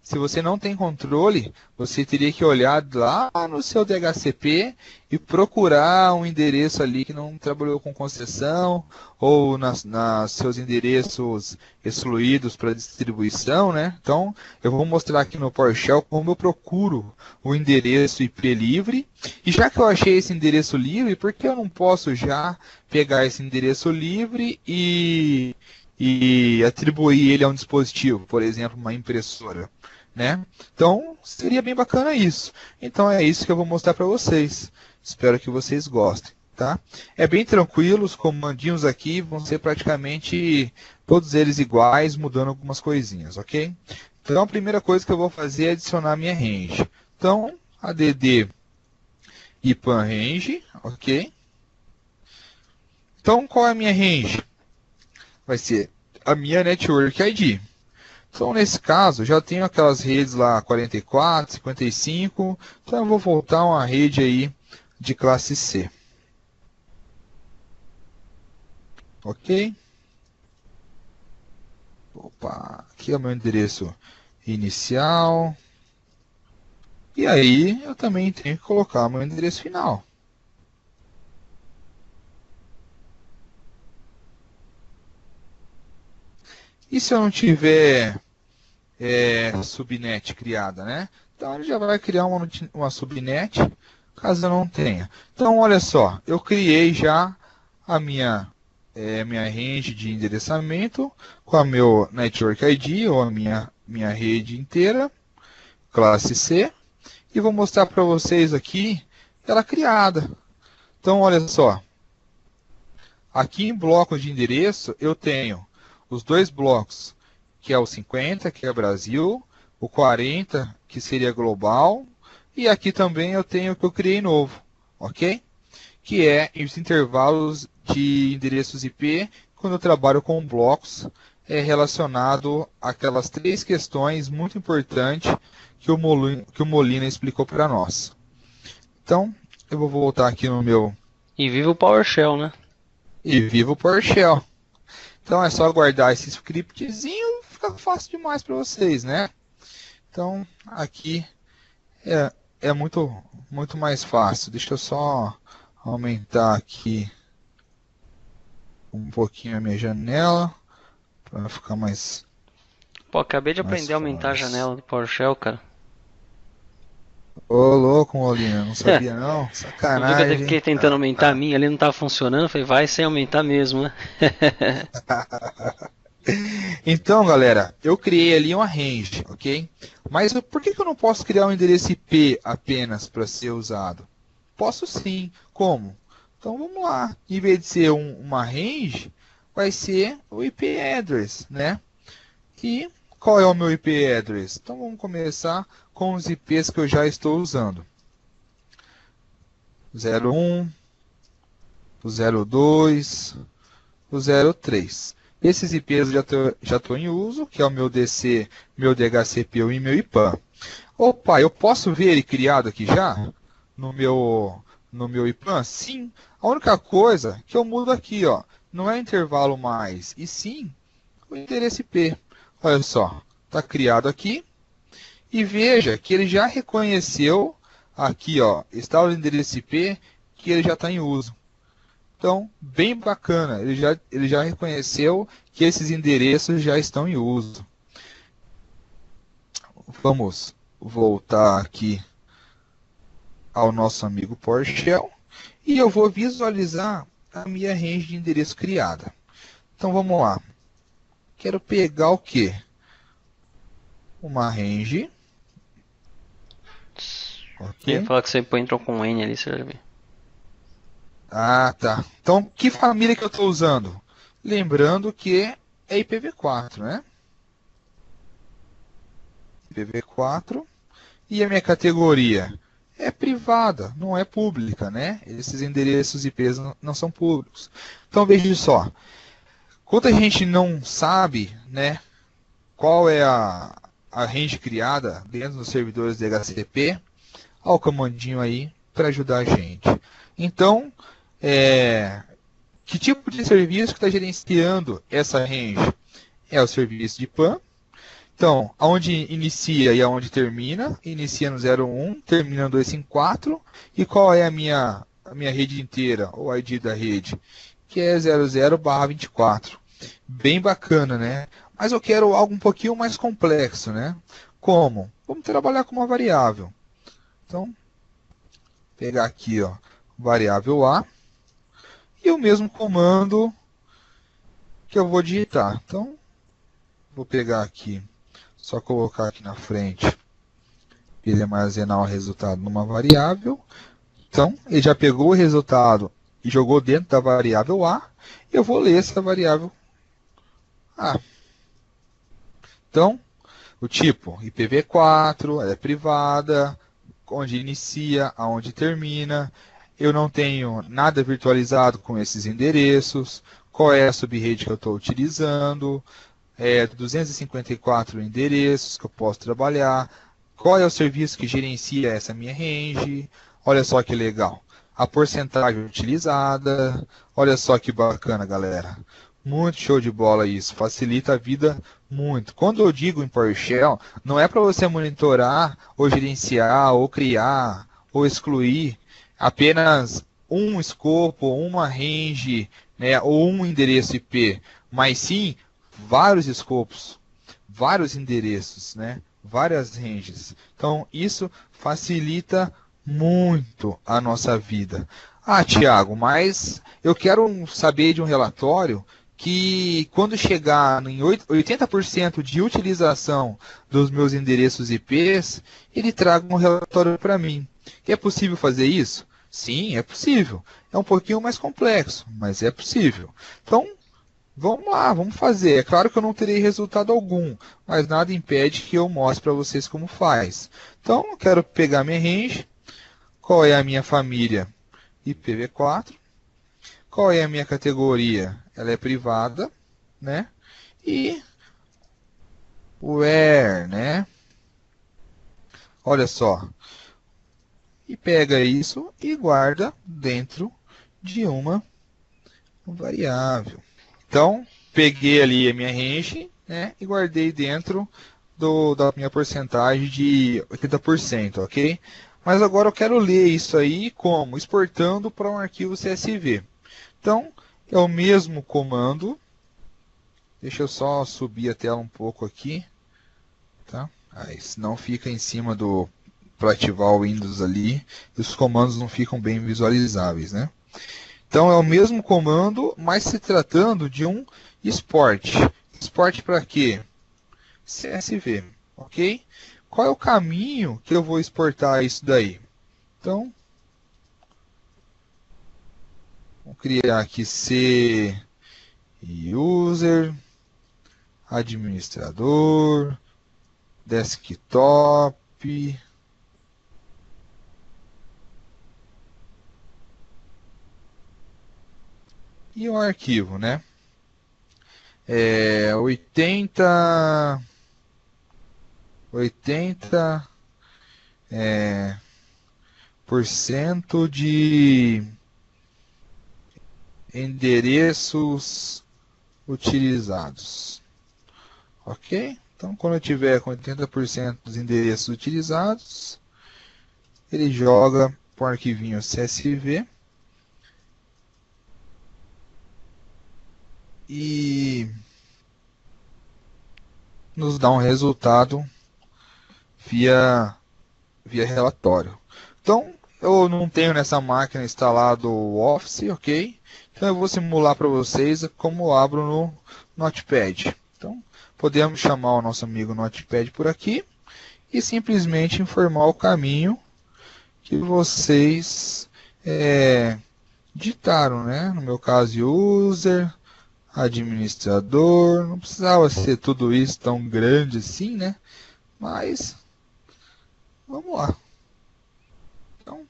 Se você não tem controle, você teria que olhar lá no seu DHCP e procurar um endereço ali que não trabalhou com concessão ou nas seus endereços excluídos para distribuição, né? Então, eu vou mostrar aqui no PowerShell como eu procuro o endereço IP livre. E já que eu achei esse endereço livre, por que eu não posso já pegar esse endereço livre e atribuir ele a um dispositivo, por exemplo, uma impressora? Né? Então, seria bem bacana isso. Então, é isso que eu vou mostrar para vocês. Espero que vocês gostem. Tá? É bem tranquilo, os comandinhos aqui vão ser praticamente todos eles iguais, mudando algumas coisinhas, ok? Então, a primeira coisa que eu vou fazer é adicionar minha range. Então, add IPAN range, ok? Então, qual é a minha range? Vai ser a minha Network ID. Então, nesse caso, já tenho aquelas redes lá 44, 55, então eu vou voltar a uma rede aí de classe C. Ok? Opa, aqui é o meu endereço inicial. E aí, eu também tenho que colocar o meu endereço final. E se eu não tiver subnet criada, né? Então ele já vai criar uma subnet, caso eu não tenha. Então olha só, eu criei já a minha range de endereçamento com a meu Network ID, ou a minha rede inteira, classe C, e vou mostrar para vocês aqui ela criada. Então olha só, aqui em blocos de endereço eu tenho os dois blocos, que é o 50, que é Brasil, o 40, que seria global, e aqui também eu tenho o que eu criei novo, ok? Que é os intervalos de endereços IP, quando eu trabalho com blocos, relacionado àquelas três questões muito importantes que o Molina explicou para nós. Então, eu vou voltar aqui no meu... E viva o PowerShell, né? E viva o PowerShell. Então é só guardar esse scriptzinho, fica fácil demais para vocês, né? Então aqui é muito mais fácil. Deixa eu só aumentar aqui um pouquinho a minha janela para ficar mais... Pô, acabei de aprender a aumentar a janela do PowerShell, cara. Ô, louco, Molina, não sabia não? Sacanagem. Eu fiquei tentando aumentar a minha, ali não tava funcionando, falei, vai sem aumentar mesmo, né? Então, galera, eu criei ali uma range, ok? Mas por que eu não posso criar um endereço IP apenas para ser usado? Posso sim. Como? Então vamos lá. Em vez de ser uma range, vai ser o IP address, né? E qual é o meu IP address? Então vamos começar com os IPs que eu já estou usando. 01, o 02, o 03. Esses IPs eu já estou em uso, que é o meu DC, meu DHCP e meu IPAN. Opa, eu posso ver ele criado aqui já? No meu IPAN? Sim. A única coisa que eu mudo aqui, ó, não é intervalo mais, e sim o endereço IP. Olha só, está criado aqui. E veja que ele já reconheceu aqui, ó, está o endereço IP que ele já está em uso. Então, bem bacana, ele já reconheceu que esses endereços já estão em uso. Vamos voltar aqui ao nosso amigo PowerShell e eu vou visualizar a minha range de endereço criada. Então, vamos lá. Quero pegar o quê? Uma range. Okay. Eu ia falar que você entrou com um N ali, você já viu. Ah, tá. Então, que família que eu estou usando? Lembrando que é IPv4, né? IPv4. E a minha categoria? É privada, não é pública, né? Esses endereços IPs não são públicos. Então, veja só. Quando a gente não sabe, né, qual é a range criada dentro dos servidores DHCP, olha o comandinho aí para ajudar a gente. Então, que tipo de serviço que está gerenciando essa range? É o serviço de PAN. Então, aonde inicia e aonde termina? Inicia no 01, termina no 254. E qual é a minha rede inteira, o ID da rede? Que é 00/24. Bem bacana, né? Mas eu quero algo um pouquinho mais complexo, né? Como? Vamos trabalhar com uma variável. Então, pegar aqui, ó, variável A. E o mesmo comando que eu vou digitar. Então, vou pegar aqui, só colocar aqui na frente, ele armazenar o resultado numa variável. Então, ele já pegou o resultado e jogou dentro da variável A. Eu vou ler essa variável A. Então, o tipo IPv4, ela é privada, onde inicia, aonde termina. Eu não tenho nada virtualizado com esses endereços. Qual é a subrede que eu estou utilizando? 254 endereços que eu posso trabalhar. Qual é o serviço que gerencia essa minha range? Olha só que legal. A porcentagem utilizada. Olha só que bacana, galera. Muito show de bola isso. Facilita a vida muito. Quando eu digo em PowerShell, não é para você monitorar, ou gerenciar, ou criar, ou excluir apenas um escopo, uma range, né, ou um endereço IP, mas sim vários escopos, vários endereços, né, várias ranges. Então, isso facilita muito a nossa vida. Ah, Tiago, mas eu quero saber de um relatório que quando chegar em 80% de utilização dos meus endereços IPs, ele traga um relatório para mim. É possível fazer isso? Sim, é possível. É um pouquinho mais complexo, mas é possível. Então, vamos lá, vamos fazer. É claro que eu não terei resultado algum, mas nada impede que eu mostre para vocês como faz. Então, eu quero pegar minha range. Qual é a minha família? IPv4. Qual é a minha categoria? Ela é privada, né? E where, né? Olha só. E pega isso e guarda dentro de uma variável. Então, peguei ali a minha range, né, e guardei dentro da minha porcentagem de 80%, ok? Mas agora eu quero ler isso aí como? Exportando para um arquivo CSV. Então, é o mesmo comando. Deixa eu só subir a tela um pouco aqui. Tá? Aí, senão fica em cima do... para ativar o Windows ali, e os comandos não ficam bem visualizáveis, né? Então é o mesmo comando, mas se tratando de um export. Export para quê? CSV, ok? Qual é o caminho que eu vou exportar isso daí? Então, vou criar aqui C user, administrador, desktop, e um arquivo, né? 80 por cento de endereços utilizados. Ok? Então, quando eu tiver com 80% dos endereços utilizados, ele joga para o arquivinho CSV e nos dá um resultado via relatório. Então, eu não tenho nessa máquina instalado o Office, ok? Então eu vou simular para vocês como eu abro no Notepad. Então, podemos chamar o nosso amigo Notepad por aqui e simplesmente informar o caminho que vocês digitaram, né? No meu caso, user, administrador, não precisava ser tudo isso tão grande assim, né? Mas, vamos lá. Então,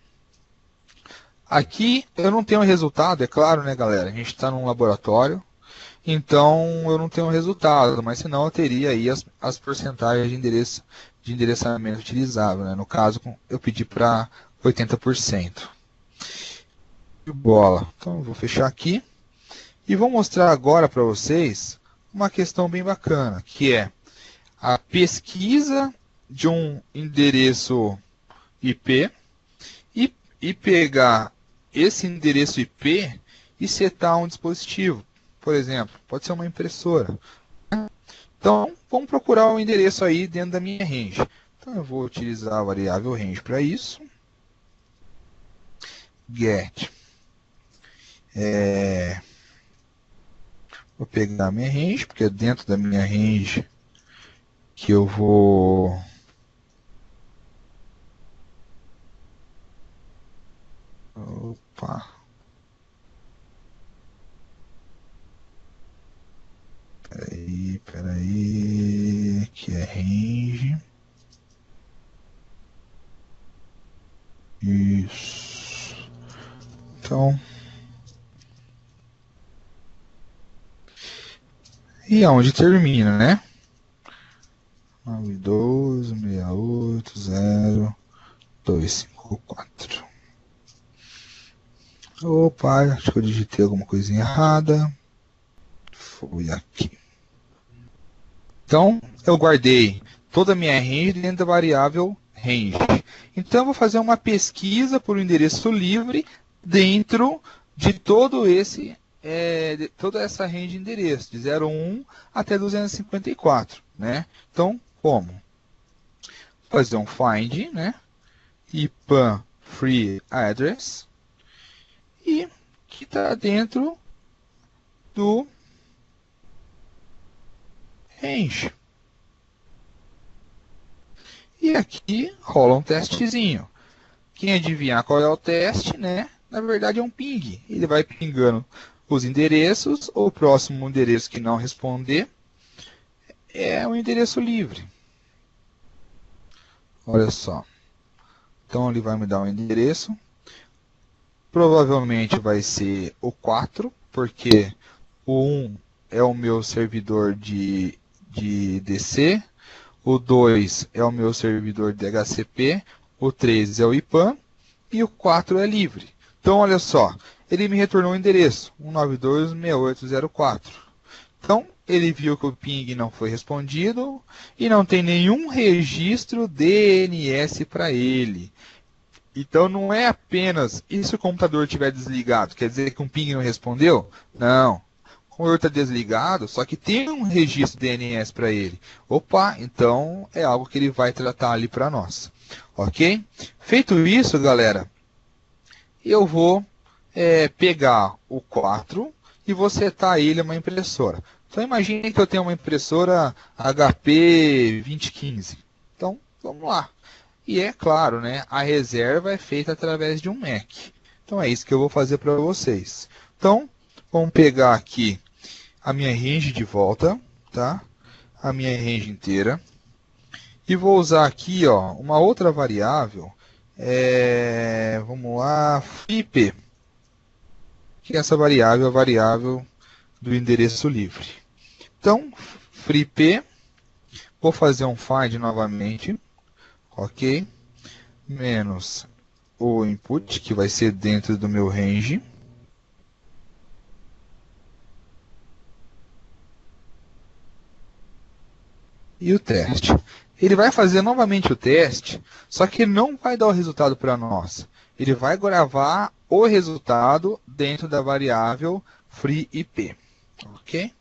aqui eu não tenho resultado, é claro, né, galera? A gente está num laboratório. então eu não tenho resultado, mas senão eu teria aí as porcentagens de endereçamento utilizável, né? No caso, eu pedi para 80%. De bola. Então eu vou fechar aqui e vou mostrar agora para vocês uma questão bem bacana, que é a pesquisa de um endereço IP e pegar esse endereço IP e setar um dispositivo. Por exemplo, pode ser uma impressora. Então, vamos procurar o endereço aí dentro da minha range. Então, eu vou utilizar a variável range para isso. Get. Vou pegar a minha range, porque é dentro da minha range que eu vou... Opa. Peraí, que é range. Isso. Então, e aonde termina, né? 912680254. Opa, acho que eu digitei alguma coisinha errada. Foi aqui. Então, eu guardei toda a minha range dentro da variável range. Então, eu vou fazer uma pesquisa por um endereço livre dentro de toda essa range de endereço, de 01 até 254. Né? Então, como? Fazer um find, né? IPAN free address, e que está dentro do range. E aqui rola um testezinho. Quem adivinhar qual é o teste, né? Na verdade é um ping. Ele vai pingando os endereços. O próximo endereço que não responder é um endereço livre. Olha só. Então ele vai me dar um endereço. Provavelmente vai ser o 4, porque o 1 é o meu servidor de DC, o 2 é o meu servidor de DHCP, o 3 é o IPAN e o 4 é livre. Então, olha só, ele me retornou o endereço, 192.6804. Então, ele viu que o ping não foi respondido e não tem nenhum registro DNS para ele. Então, não é apenas, e se o computador estiver desligado, quer dizer que um ping não respondeu? Não. O computador está desligado, só que tem um registro DNS para ele. Opa, então é algo que ele vai tratar ali para nós. Ok? Feito isso, galera, eu vou pegar o 4 e vou setar ele uma impressora. Então, imagine que eu tenho uma impressora HP 2015. Então, vamos lá. E é claro, né, a reserva é feita através de um MAC. Então, é isso que eu vou fazer para vocês. Então, vamos pegar aqui a minha range de volta, tá? A minha range inteira. E vou usar aqui, ó, uma outra variável. Vamos lá, IP. Que essa variável é a variável do endereço livre. Então, freep, vou fazer um find novamente, ok? Menos o input, que vai ser dentro do meu range. E o teste. Ele vai fazer novamente o teste, só que ele não vai dar o resultado para nós. Ele vai gravar o resultado dentro da variável freeIP. Ok?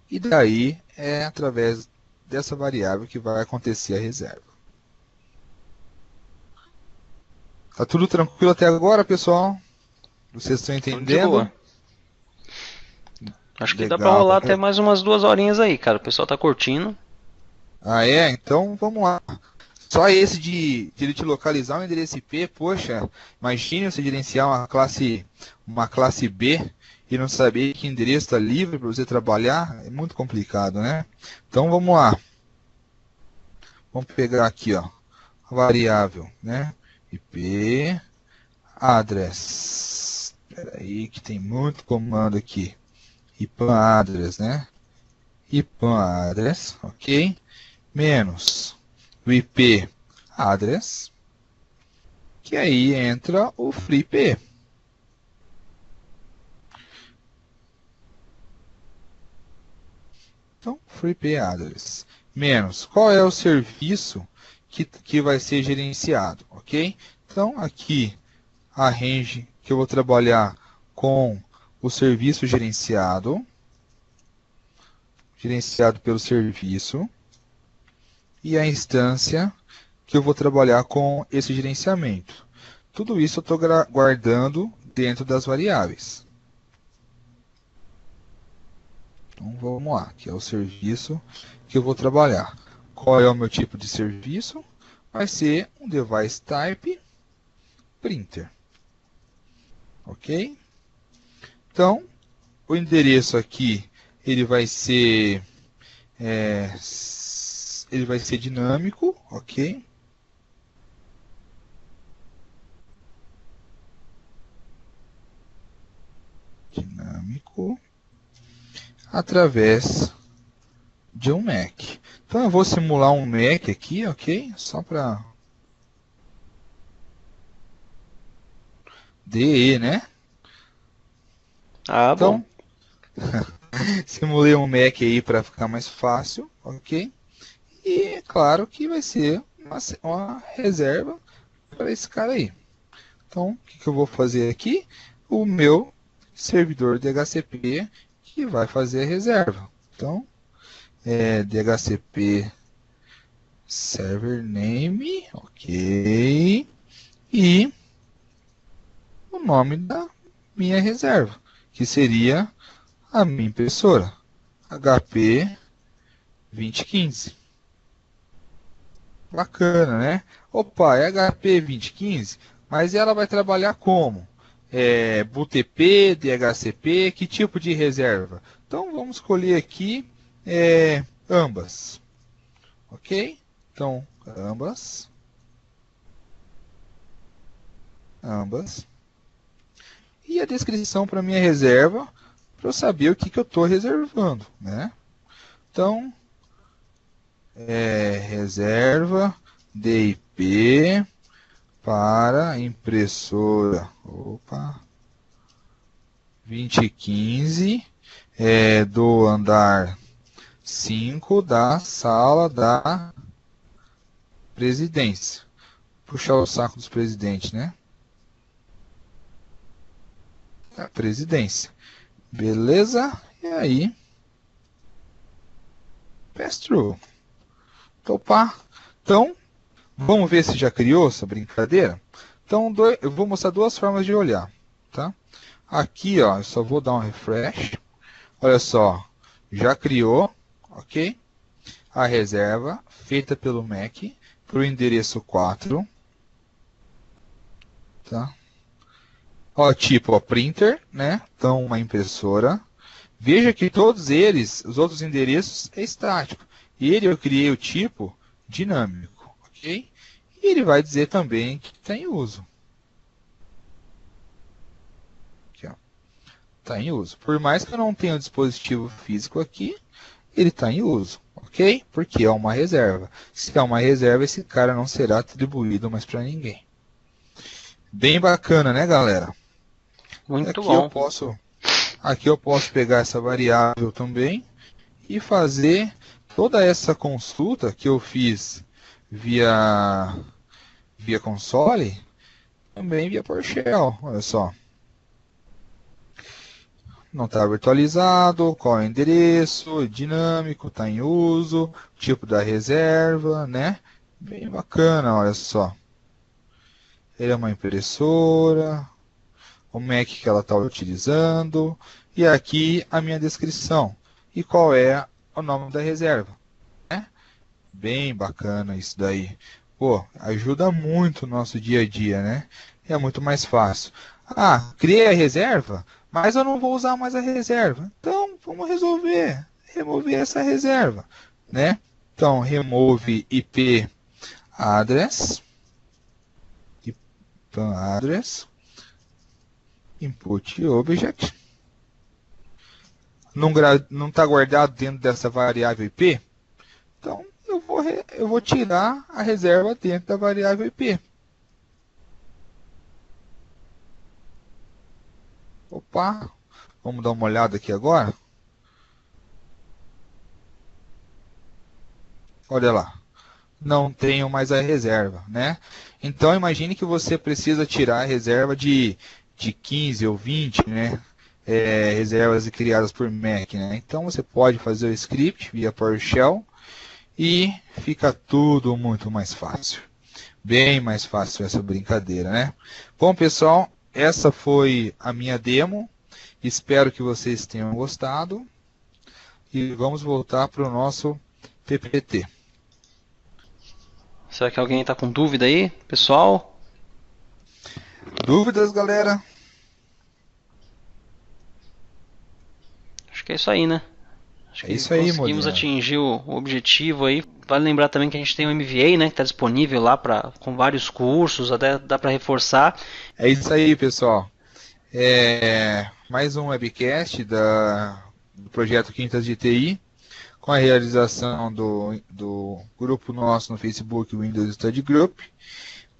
E daí é através dessa variável que vai acontecer a reserva. Tá tudo tranquilo até agora, pessoal? Vocês estão Tudo de entendendo? boa. Acho que dá pra Legal. rolar até mais umas 2 horinhas aí, cara. O pessoal tá curtindo. Ah, é? Então vamos lá. Só esse de ele te localizar um endereço IP, poxa, imagine você gerenciar uma classe B e não saber que endereço está livre para você trabalhar, é muito complicado, né? Então vamos lá. Vamos pegar aqui, ó, a variável, né? IP address. Espera aí que tem muito comando aqui. IPAN address, né? IPAN address, ok? Menos o IP address, que aí entra o FreeP. Então, FreeP address menos qual é o serviço que vai ser gerenciado, ok? Então, aqui a range que eu vou trabalhar com o serviço gerenciado pelo serviço, e a instância que eu vou trabalhar com esse gerenciamento. Tudo isso eu estou guardando dentro das variáveis. Então vamos lá, que é o serviço que eu vou trabalhar. Qual é o meu tipo de serviço? Vai ser um device type printer. Ok? Então, o endereço aqui ele vai ser dinâmico, ok? Dinâmico através de um Mac. Então eu vou simular um Mac aqui, ok? Só para DE, né? Ah, bom. Então, simulei um Mac aí para ficar mais fácil, ok? E claro que vai ser uma reserva para esse cara aí. Então, o que eu vou fazer aqui? O meu servidor DHCP que vai fazer a reserva. Então, DHCP server name, ok? E o nome da minha reserva, que seria a minha impressora, HP 2015. Bacana, né? Opa, é HP 2015, mas ela vai trabalhar como? BTP, DHCP, que tipo de reserva? Então vamos escolher aqui ambas, ok? Então, ambas. E a descrição para minha reserva, para eu saber o que eu estou reservando, né? Então, reserva DIP para impressora 2015 do andar 5 da sala da presidência. Puxar o saco dos presidentes, né? Da presidência. Beleza? E aí? Pass through. Opa! Então, vamos ver se já criou essa brincadeira? Então, eu vou mostrar duas formas de olhar, tá? Aqui, ó, eu só vou dar um refresh. Olha só, já criou, ok? A reserva feita pelo Mac para o endereço 4, tá? Ó, tipo, ó, printer, né? Então, uma impressora. Veja que todos eles, os outros endereços, é estático. E ele eu criei o tipo dinâmico, ok? E ele vai dizer também que está em uso. Aqui, ó. Está em uso. Por mais que eu não tenha um dispositivo físico aqui, ele está em uso, ok? Porque é uma reserva. Se é uma reserva, esse cara não será atribuído mais para ninguém. Bem bacana, né, galera? Muito Aqui eu bom. posso, aqui eu posso pegar essa variável também e fazer toda essa consulta que eu fiz via console, também via PowerShell. Olha só. Não está virtualizado, qual é o endereço, dinâmico, está em uso, tipo da reserva, né? Bem bacana, olha só. Ele é uma impressora, o Mac que ela está utilizando, e aqui a minha descrição. E qual é o nome da reserva, né? Bem bacana isso daí. Pô, ajuda muito o nosso dia a dia, né? É muito mais fácil. Ah, criei a reserva, mas eu não vou usar mais a reserva. Então, vamos remover essa reserva, né? Então, remove IP address, input object, não está guardado dentro dessa variável IP, então eu vou tirar a reserva dentro da variável IP. Opa, vamos dar uma olhada aqui agora. Olha lá, não tenho mais a reserva, né? Então imagine que você precisa tirar a reserva de 15 ou 20, né? Reservas criadas por Mac, né? Então você pode fazer o script via PowerShell e fica tudo muito mais fácil. Bem mais fácil essa brincadeira, né? Bom, pessoal, essa foi a minha demo. Espero que vocês tenham gostado. E vamos voltar para o nosso PPT. Será que alguém está com dúvida aí, pessoal? Dúvidas, galera? Acho que é isso aí, né? Acho que isso aí, conseguimos Molina. atingir o objetivo aí. Vale lembrar também que a gente tem o MVA, né, que está disponível lá com vários cursos, até dá para reforçar. É isso aí, pessoal. Mais um webcast do projeto Quintas de TI, com a realização do grupo nosso no Facebook, Windows Study Group,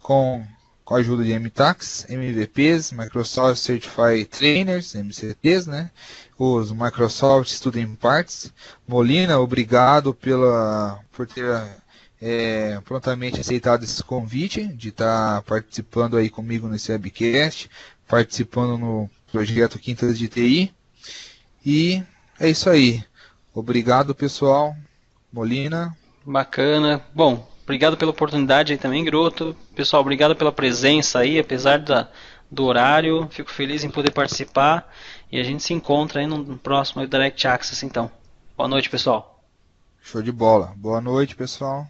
com a ajuda de MTAX, MVPs, Microsoft Certified Trainers, MCTs, né? Os Microsoft Student Parts. Molina, obrigado por ter prontamente aceitado esse convite de estar participando aí comigo nesse webcast, participando no projeto Quintas de TI. E é isso aí. Obrigado, pessoal. Molina. Bacana. Bom, obrigado pela oportunidade aí também, Groto. Pessoal, obrigado pela presença aí, apesar do horário. Fico feliz em poder participar. E a gente se encontra aí no próximo Direct Access, então. Boa noite, pessoal. Show de bola. Boa noite, pessoal.